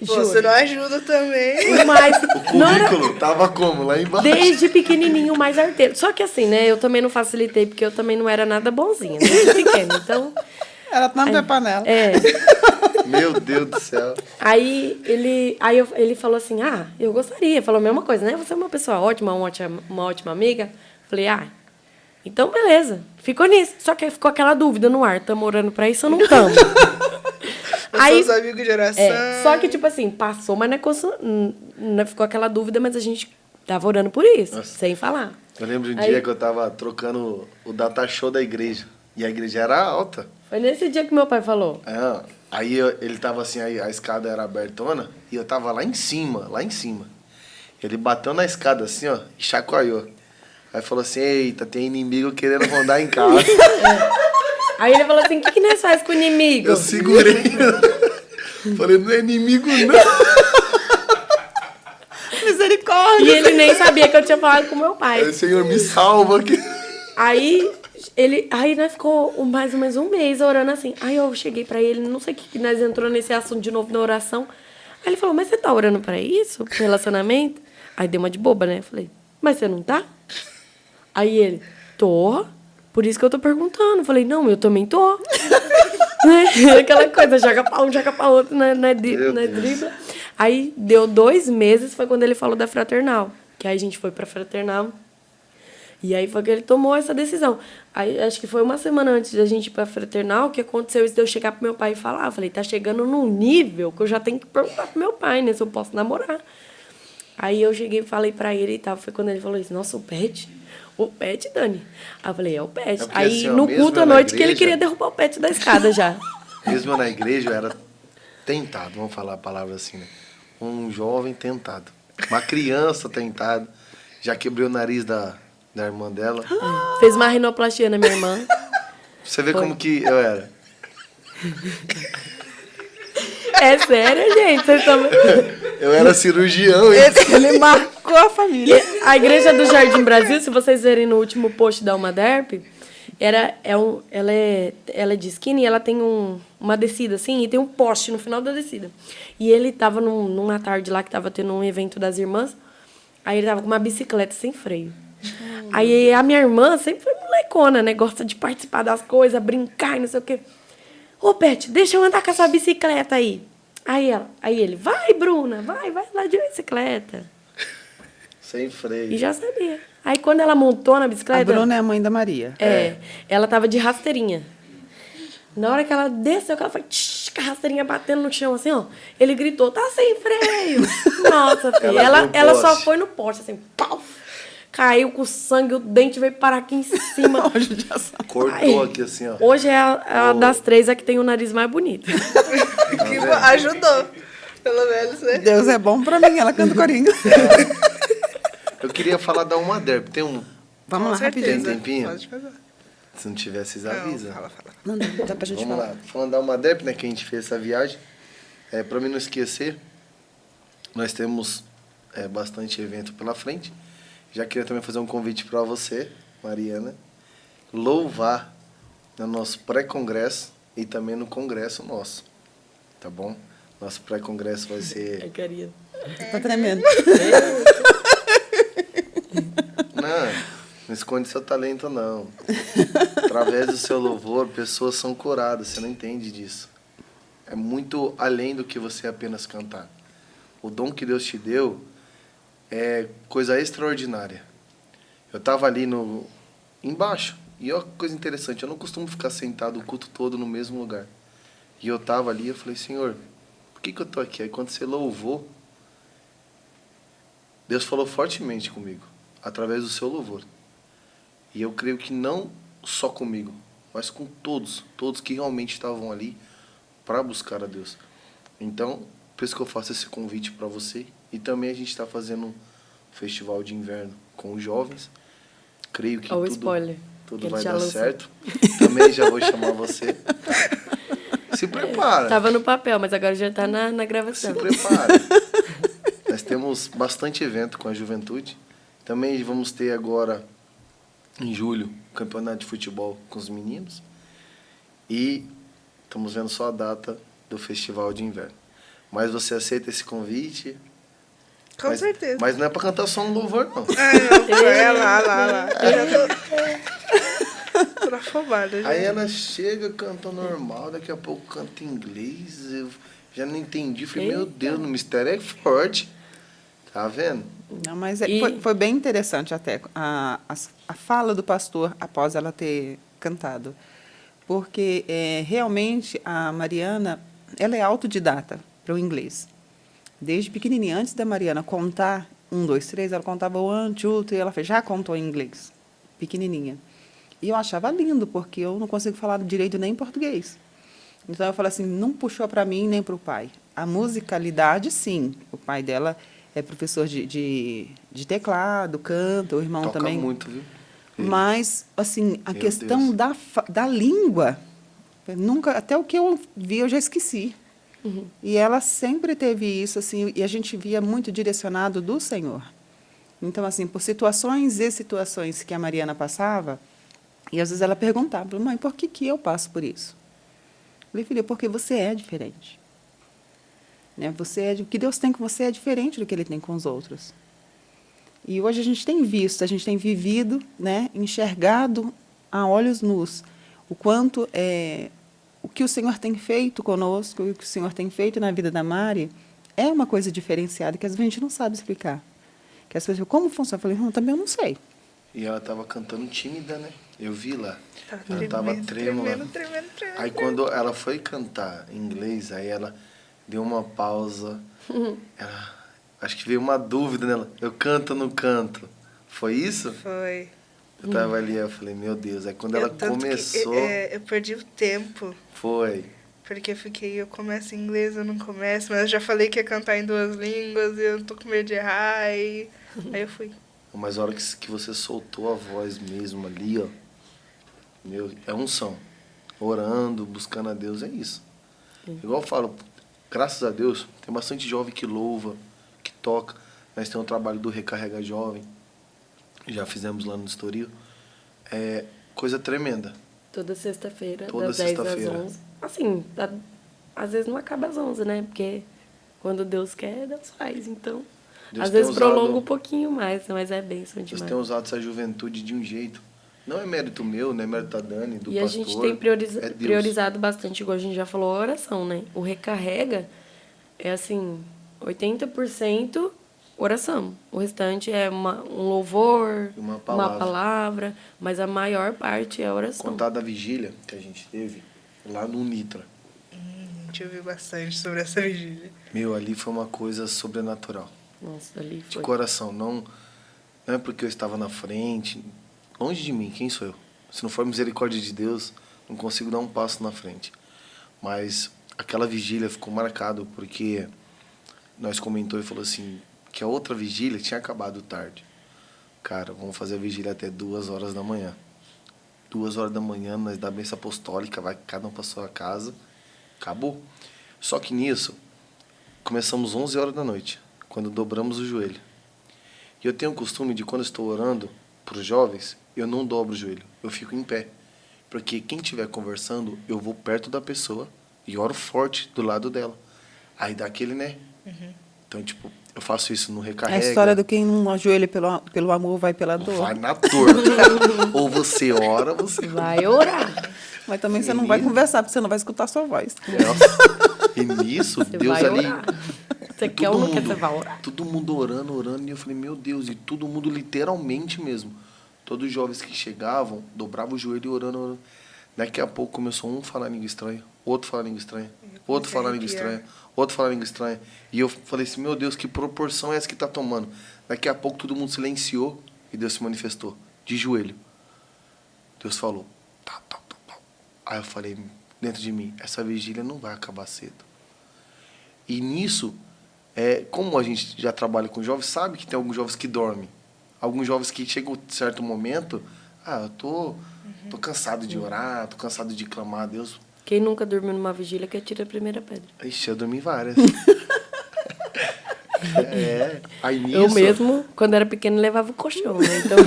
Pô, você não ajuda também. O mais... O Não era- currículo tava como? Lá embaixo. Desde pequenininho, o mais arteiro. Só que assim, né? Eu também não facilitei, porque eu também não era nada bonzinha, desde pequeno. Então... Ela tá na panela. É. Meu Deus do céu. Aí ele falou assim, eu gostaria. Falou a mesma coisa, né? Você é uma pessoa ótima, uma ótima amiga. Falei, então beleza. Ficou nisso. Só que ficou aquela dúvida no ar. Estamos orando pra isso ou não estamos? Aí, sou amigos de oração. Só que, tipo assim, passou, mas não ficou aquela dúvida, mas a gente tava orando por isso, Nossa. sem falar. Eu lembro de um Aí- dia que eu tava trocando o data show da igreja. E a igreja era alta. Foi nesse dia que meu pai falou. Aí ele tava assim, aí a escada era abertona e eu tava lá em cima. Ele bateu na escada assim, ó, e chacoalhou. Aí falou assim, eita, tem inimigo querendo rondar em casa. Aí ele falou assim, o que nós faz com o inimigo? Eu segurei. Falei, não é inimigo não. Misericórdia. E ele nem sabia que eu tinha falado com meu pai. Aí, Senhor, me salva aqui. Aí nós ficou mais ou menos um mês orando assim. Aí eu cheguei pra ele, não sei o que nós entrou nesse assunto de novo na oração. Aí ele falou, mas você tá orando pra isso? Pro relacionamento? Aí deu uma de boba, né? Eu falei, mas você não tá? Aí ele, tô. Por isso que eu tô perguntando. Eu falei, não, eu também tô. Né? Aquela coisa, joga pra um, joga pra outro, né? Não é dribla. Aí deu 2 meses, foi quando ele falou da fraternal. Que aí a gente foi pra fraternal. E aí foi que ele tomou essa decisão. Aí acho que foi uma semana antes da gente ir pra fraternal que aconteceu isso de eu chegar pro meu pai e falar. Eu falei, tá chegando num nível que eu já tenho que perguntar pro meu pai, né? Se eu posso namorar. Aí eu cheguei e falei pra ele e tal. Foi quando ele falou isso, nossa, o Pet? O Pet, Dani? Aí eu falei, é o Pet. porque, Aí assim, ó, no mesmo culto eu à na noite que ele igreja- queria derrubar o Pet da escada já. Mesmo eu na igreja, eu era tentado, vamos falar a palavra assim, né? Um jovem tentado. Uma criança tentada. Já quebrei o nariz da irmã dela. Fez uma rinoplastia na minha irmã. Você vê Foi. como que eu era. É sério, gente? Vocês estão... Eu era cirurgião. Ele marcou a família. A igreja do Jardim Brasil, se vocês verem no último post da Umaderp, ela é de esquina e ela tem uma descida assim, e tem um poste no final da descida. E ele tava numa tarde lá que tava tendo um evento das irmãs, aí ele tava com uma bicicleta sem freio. Aí a minha irmã sempre foi molecona, né? Gosta de participar das coisas, brincar e não sei o quê. Ô, Pet, deixa eu andar com essa bicicleta aí. Aí ele, vai, Bruna, vai lá de bicicleta. Sem freio. E já sabia. Aí quando ela montou na A bicicleta... Bruna é a mãe da Maria. Ela tava de rasteirinha. Na hora que ela desceu, que ela foi com a rasteirinha batendo no chão, assim, ó. Ele gritou, tá sem freio. Nossa, filha. Ela só foi no poste, assim, pau. Caiu com sangue, o dente veio parar aqui em cima. Cortou aqui assim, ó. Hoje é a das três a que tem o nariz mais bonito. Que ajudou. Pelo menos, né? Deus é bom pra mim, ela canta coringa. Eu queria falar da Umaderp. Tem um... Vamos Com lá, certeza. rapidinho. Tem tempinho? Pode fazer. Se não tiver, vocês Não, avisam. fala. Não, dá pra gente Vamos falar. lá. Falando da Umaderp, né, que a gente fez essa viagem. Pra mim não esquecer, nós temos bastante evento pela frente. Já queria também fazer um convite para você, Mariana, louvar no nosso pré-congresso e também no congresso nosso, tá bom? Nosso pré-congresso vai ser... Carinha. Tá tremendo. Não esconde seu talento, não. Através do seu louvor, pessoas são curadas, você não entende disso. É muito além do que você apenas cantar. O dom que Deus te deu é coisa extraordinária. Eu estava ali embaixo, e olha que coisa interessante, eu não costumo ficar sentado o culto todo no mesmo lugar. E eu estava ali e eu falei, Senhor, por que eu estou aqui? Aí quando você louvou, Deus falou fortemente comigo, através do seu louvor. E eu creio que não só comigo, mas com todos que realmente estavam ali para buscar a Deus. Então, por isso que eu faço esse convite para você. E também a gente está fazendo um festival de inverno com os jovens. Creio que Spoiler. tudo Ele vai já dar lançou. certo. Também já vou chamar você. Se prepara. Tava no papel, mas agora já tá na Se gravação. prepara. Nós temos bastante evento com a juventude. Também vamos ter agora, em julho, o campeonato de futebol com os meninos. E estamos vendo só a data do festival de inverno. Mas você aceita esse convite? Com certeza. Mas não é para cantar só um louvor, não. É lá. Eu já tô afobada. Aí ela chega, canta normal, daqui a pouco canta em inglês. Eu já não entendi. Falei, meu Deus, o mistério é forte. Tá vendo? Não, mas E- foi bem interessante até a fala do pastor após ela ter cantado. Porque realmente a Mariana, ela é autodidata para o inglês. Desde pequenininha, antes da Mariana contar 1, 2, 3, ela contava 1, 2, 3, ela já contou em inglês, pequenininha. E eu achava lindo, porque eu não consigo falar direito nem português. Então eu falei assim, não puxou para mim nem para o pai. A musicalidade, sim. O pai dela é professor de teclado, canta, o irmão Toca também. muito, viu? Mas, assim, a Meu questão Deus. da língua, até o que eu vi eu já esqueci. E ela sempre teve isso, assim, e a gente via muito direcionado do Senhor. Então, assim, por situações e situações que a Mariana passava, e às vezes ela perguntava, mãe, por que eu passo por isso? Eu falei, filha, porque você é diferente. Né? O que Deus tem com você é diferente do que Ele tem com os outros. E hoje a gente tem visto, a gente tem vivido, né, enxergado a olhos nus o quanto o que o Senhor tem feito conosco, o que o Senhor tem feito na vida da Mari, é uma coisa diferenciada que às vezes a gente não sabe explicar. Que as pessoas, como funciona? Eu falei, também eu não sei. E ela tava cantando tímida, né? Eu vi lá. Tá Ela tava trêmula. tremendo. Aí quando ela foi cantar em inglês, aí ela deu uma pausa. Acho que veio uma dúvida nela. Eu canto ou não canto? Foi isso? Foi. Eu tava ali, eu falei, meu Deus. Aí quando ela Tanto que, começou, eu perdi o tempo. foi. Porque eu começo em inglês, eu não começo, mas eu já falei que ia cantar em 2 línguas e eu tô com medo de errar, e aí eu fui. Mas a hora que você soltou a voz mesmo ali, ó, meu, é unção. Orando, buscando a Deus, é isso. Igual eu falo, graças a Deus, tem bastante jovem que louva, que toca. Nós temos o trabalho do Recarrega Jovem, já fizemos lá no Estoril. É coisa tremenda. Toda sexta-feira, Toda das 10 às sexta-feira. 11. Assim, às vezes não acaba às 11, né? Porque quando Deus quer, Deus faz. Então, Deus às tem vezes usado- prolonga um pouquinho mais, mas é bênção Deus demais. tem usado essa juventude de um jeito. Não é mérito meu, não é mérito da Dani, do E a pastor. gente tem é Deus. priorizado bastante, igual a gente já falou, a oração, né? O Recarrega é assim, 80% oração. O restante é um louvor, Uma uma palavra. palavra, mas a maior parte é a oração. Contar da vigília que a gente teve lá no Nitra. A gente ouviu bastante sobre essa vigília. Meu, ali foi uma coisa sobrenatural. Nossa, ali De foi. coração. Não é porque eu estava na frente. Longe de mim, quem sou eu? Se não for misericórdia de Deus, não consigo dar um passo na frente. Mas aquela vigília ficou marcado porque nós comentou e falou assim que a outra vigília tinha acabado tarde. Cara, vamos fazer a vigília até 2 horas da manhã. 2 horas da manhã, nós dá a bênção apostólica, vai cada um para sua casa. Acabou. Só que nisso, começamos 11 horas da noite, quando dobramos o joelho. E eu tenho o costume de, quando estou orando para os jovens, eu não dobro o joelho, eu fico em pé. Porque quem estiver conversando, eu vou perto da pessoa e oro forte do lado dela. Aí dá aquele, né? Então, tipo, eu faço isso no É Recarrega. a história do quem não ajoelha pelo amor, vai pela dor. Vai na dor. Ou você ora, ou você... Vai orar. Mas também você não vai conversar, porque você não vai escutar a sua voz. Nossa. E nisso, Você Deus vai ali... orar. Você quer ou não quer, você vai orar. Todo mundo orando, orando. E eu falei, meu Deus, e todo mundo literalmente mesmo. Todos os jovens que chegavam, dobravam o joelho e orando, orando. Daqui a pouco começou um a falar língua estranha, outro a falar língua estranha, outro a falar língua estranha, outro a falar língua estranha. E eu falei assim, meu Deus, que proporção é essa que está tomando? Daqui a pouco todo mundo silenciou e Deus se manifestou, de joelho. Deus falou, tá, tá, tá, tá. Aí eu falei dentro de mim, essa vigília não vai acabar cedo. E nisso, como a gente já trabalha com jovens, sabe que tem alguns jovens que dormem. Alguns jovens que chegam a certo momento, eu tô cansado de orar, tô cansado de clamar a Deus. Quem nunca dormiu numa vigília que atira a primeira pedra. Ixi, eu dormi várias. Aí nisso, Eu mesmo, quando era pequeno, levava o colchão, né? Então,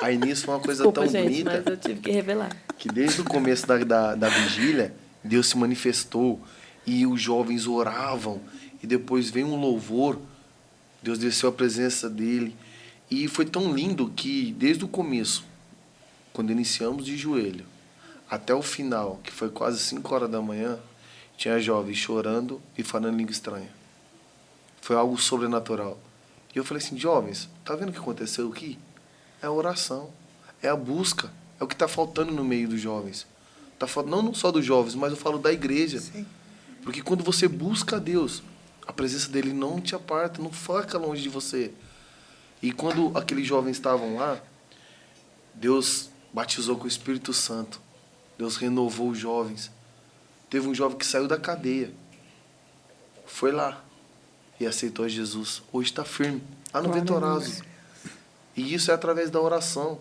aí nisso foi uma coisa desculpa, tão gente, bonita, mas eu tive que revelar. que desde o começo da vigília, Deus se manifestou e os jovens oravam. E depois veio um louvor, Deus desceu a presença dele. E foi tão lindo que desde o começo, quando iniciamos de joelho, até o final, que foi quase 5 horas da manhã, tinha jovens chorando e falando língua estranha. Foi algo sobrenatural. E eu falei assim, jovens, tá vendo o que aconteceu aqui? É a oração, é a busca, é o que está faltando no meio dos jovens. Tá faltando não só dos jovens, mas eu falo da igreja. Sim. Porque quando você busca a Deus, a presença dele não te aparta, não fica longe de você. E quando aqueles jovens estavam lá, Deus batizou com o Espírito Santo. Deus renovou os jovens. Teve um jovem que saiu da cadeia. Foi lá e aceitou Jesus. Hoje está firme, lá no Glória a Vetorazo. E isso é através da oração.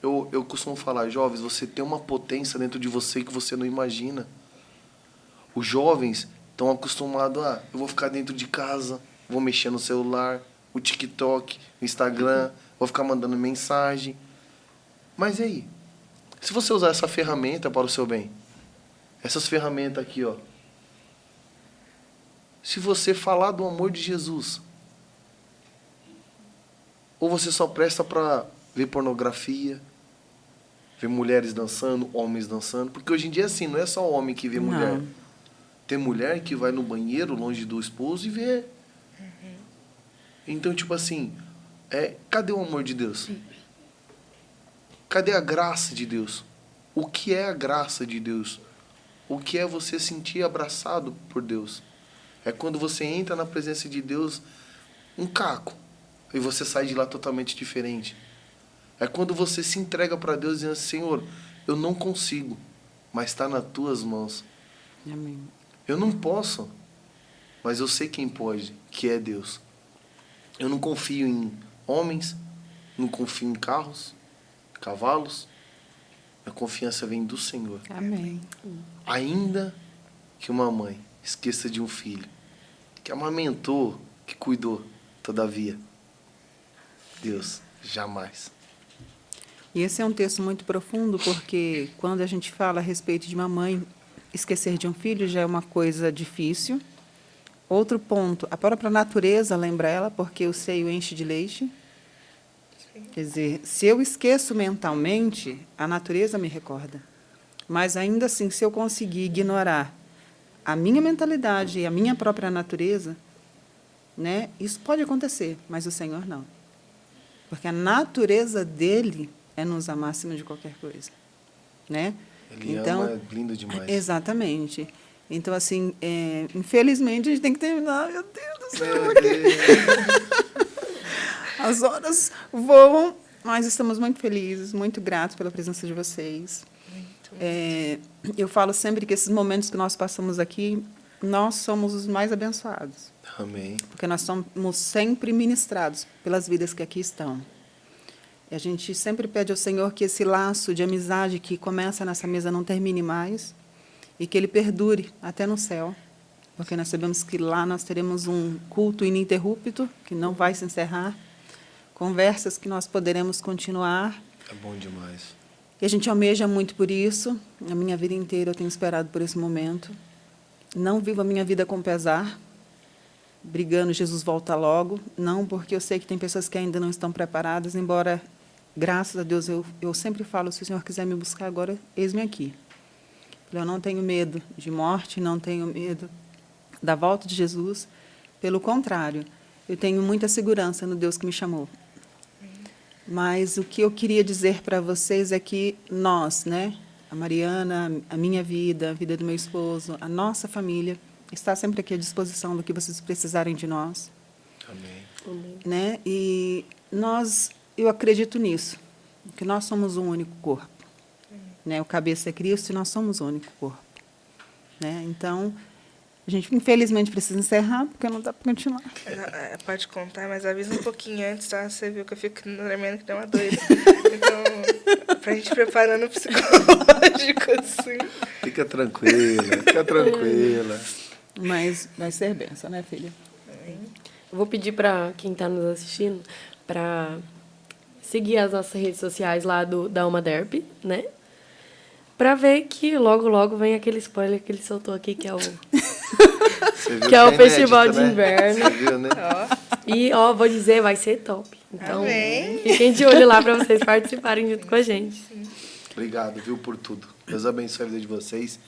Eu costumo falar, jovens, você tem uma potência dentro de você que você não imagina. Os jovens estão acostumados a, eu vou ficar dentro de casa, vou mexer no celular, o TikTok, o Instagram, vou ficar mandando mensagem. Mas e aí? Se você usar essa ferramenta para o seu bem, essas ferramentas aqui, ó. Se você falar do amor de Jesus, ou você só presta para ver pornografia, ver mulheres dançando, homens dançando, porque hoje em dia é assim, não é só homem que vê mulher. Não. Tem mulher que vai no banheiro longe do esposo e vê. Então, tipo assim, cadê o amor de Deus? Cadê a graça de Deus? O que é a graça de Deus? O que é você sentir abraçado por Deus? É quando você entra na presença de Deus, um caco, e você sai de lá totalmente diferente. É quando você se entrega para Deus dizendo, Senhor, eu não consigo, mas está nas tuas mãos. Amém. Eu não posso, mas eu sei quem pode, que é Deus. Eu não confio em homens, não confio em carros, cavalos. A confiança vem do Senhor. Amém. Ainda que uma mãe esqueça de um filho, que amamentou, que cuidou, todavia, Deus jamais. E esse é um texto muito profundo, porque quando a gente fala a respeito de uma mãe esquecer de um filho, já é uma coisa difícil. Outro ponto, a própria natureza lembra ela, porque o seio enche de leite. Quer dizer, se eu esqueço mentalmente, a natureza me recorda. Mas, ainda assim, se eu conseguir ignorar a minha mentalidade e a minha própria natureza, né, isso pode acontecer, mas o Senhor não. Porque a natureza dele é nos amar acima de qualquer coisa. Né? Ele ama, é lindo demais. Exatamente. Então, assim, infelizmente, a gente tem que terminar. Meu Deus do céu. Meu Deus. As horas voam, mas estamos muito felizes, muito gratos pela presença de vocês. Eu falo sempre que esses momentos que nós passamos aqui, nós somos os mais abençoados. Amém. Porque nós somos sempre ministrados pelas vidas que aqui estão. E a gente sempre pede ao Senhor que esse laço de amizade que começa nessa mesa não termine mais e que ele perdure até no céu. Porque nós sabemos que lá nós teremos um culto ininterrupto, que não vai se encerrar, conversas que nós poderemos continuar. É bom demais. E a gente almeja muito por isso. A minha vida inteira eu tenho esperado por esse momento. Não vivo a minha vida com pesar, brigando, Jesus volta logo. Não, porque eu sei que tem pessoas que ainda não estão preparadas, embora, graças a Deus, eu sempre falo, se o Senhor quiser me buscar agora, eis-me aqui. Eu não tenho medo de morte, não tenho medo da volta de Jesus. Pelo contrário, eu tenho muita segurança no Deus que me chamou. Mas o que eu queria dizer para vocês é que nós, né, a Mariana, a minha vida, a vida do meu esposo, a nossa família, está sempre aqui à disposição do que vocês precisarem de nós. Amém. Né? E eu acredito nisso, que nós somos um único corpo. Né? O cabeça é Cristo e nós somos um único corpo. Né? Então, a gente, infelizmente, precisa encerrar, porque não dá para continuar. Pode contar, mas avisa um pouquinho antes, tá? Você viu que eu fico tremendo que nem uma doida. Então, pra gente preparando o psicológico, assim. Fica tranquila, fica tranquila. Mas vai ser benção, né, filha? Eu vou pedir para quem está nos assistindo para seguir as nossas redes sociais lá da Alma Derp, né? Para ver que logo vem aquele spoiler que ele soltou aqui, que é o que é o Festival de Inverno. Você viu, né? E, vou dizer, vai ser top. Então, Amém. fiquem de olho lá para vocês participarem junto com a gente. Obrigado, viu, por tudo. Deus abençoe a vida de vocês,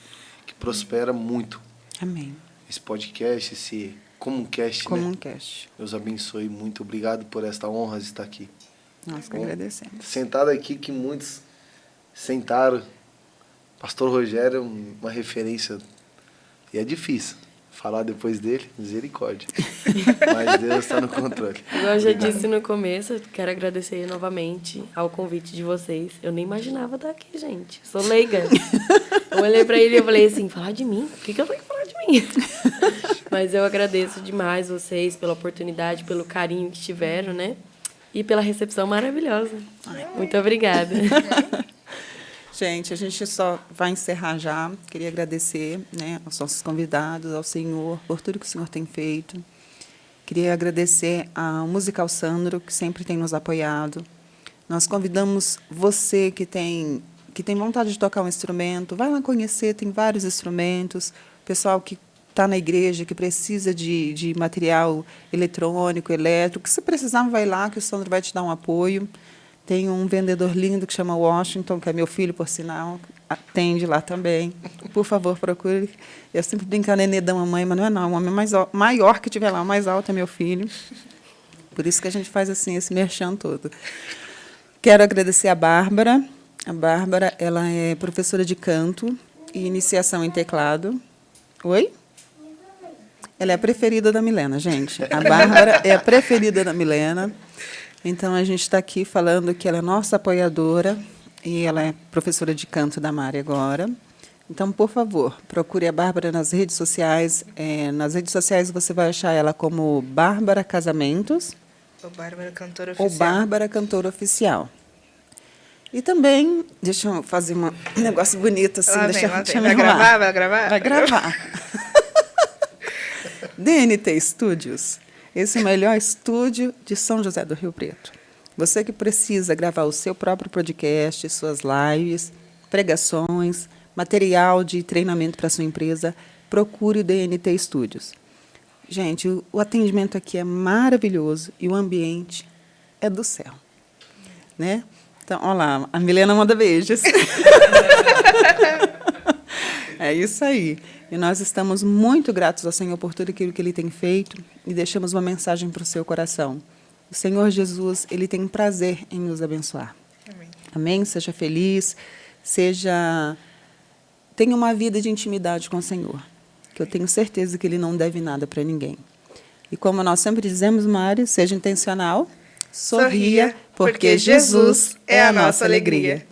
que prospera muito. Amém. Esse podcast, esse Comuncast, Como né? um cast. Deus abençoe muito. Obrigado por esta honra de estar aqui. Nós que agradecemos. Sentado aqui, que muitos sentaram. Pastor Rogério é uma referência. E é difícil falar depois dele, misericórdia. Mas Deus está no controle. Igual eu já disse no começo, eu quero agradecer novamente ao convite de vocês. Eu nem imaginava estar aqui, gente. Sou leiga. Eu olhei pra ele e eu falei assim, falar de mim? O que eu tenho que falar de mim? Mas eu agradeço demais vocês pela oportunidade, pelo carinho que tiveram, né? E pela recepção maravilhosa. Muito obrigada. Gente, a gente só vai encerrar já. Queria agradecer, né, aos nossos convidados, ao Senhor, por tudo que o Senhor tem feito. Queria agradecer ao Musical Sandro, que sempre tem nos apoiado. Nós convidamos você que tem vontade de tocar um instrumento, vai lá conhecer, tem vários instrumentos. Pessoal que está na igreja, que precisa de material eletrônico, elétrico, se precisar, vai lá, que o Sandro vai te dar um apoio. Tem um vendedor lindo que chama Washington, que é meu filho, por sinal, atende lá também. Por favor, procure. Eu sempre brinco a nenê da mamãe, mas não é não. O homem maior que tiver lá, o mais alto é meu filho. Por isso que a gente faz assim, esse merchan todo. Quero agradecer a Bárbara. A Bárbara, ela é professora de canto e iniciação em teclado. Oi? Ela é a preferida da Milena, gente. A Bárbara é a preferida da Milena. Então, a gente está aqui falando que ela é nossa apoiadora e ela é professora de canto da Mari agora. Então, por favor, procure a Bárbara nas redes sociais. Nas redes sociais você vai achar ela como Bárbara Casamentos Ou Bárbara Cantora ou Oficial. Bárbara Cantora Oficial. E também, deixa eu fazer um negócio bonito assim. Lá Deixa vem. eu me Vai arrumar. gravar? Vai gravar? Vai gravar. DNT Studios. Esse é o melhor estúdio de São José do Rio Preto. Você que precisa gravar o seu próprio podcast, suas lives, pregações, material de treinamento para sua empresa, procure o DNT Studios. Gente, o atendimento aqui é maravilhoso e o ambiente é do céu. Né? Então, olha lá, a Milena manda beijos. É isso aí. E nós estamos muito gratos ao Senhor por tudo aquilo que Ele tem feito e deixamos uma mensagem para o seu coração. O Senhor Jesus, Ele tem prazer em nos abençoar. Amém. Amém? Seja feliz, tenha uma vida de intimidade com o Senhor, que eu tenho certeza que Ele não deve nada para ninguém. E como nós sempre dizemos, Mari, seja intencional, sorria, porque Jesus é a nossa alegria.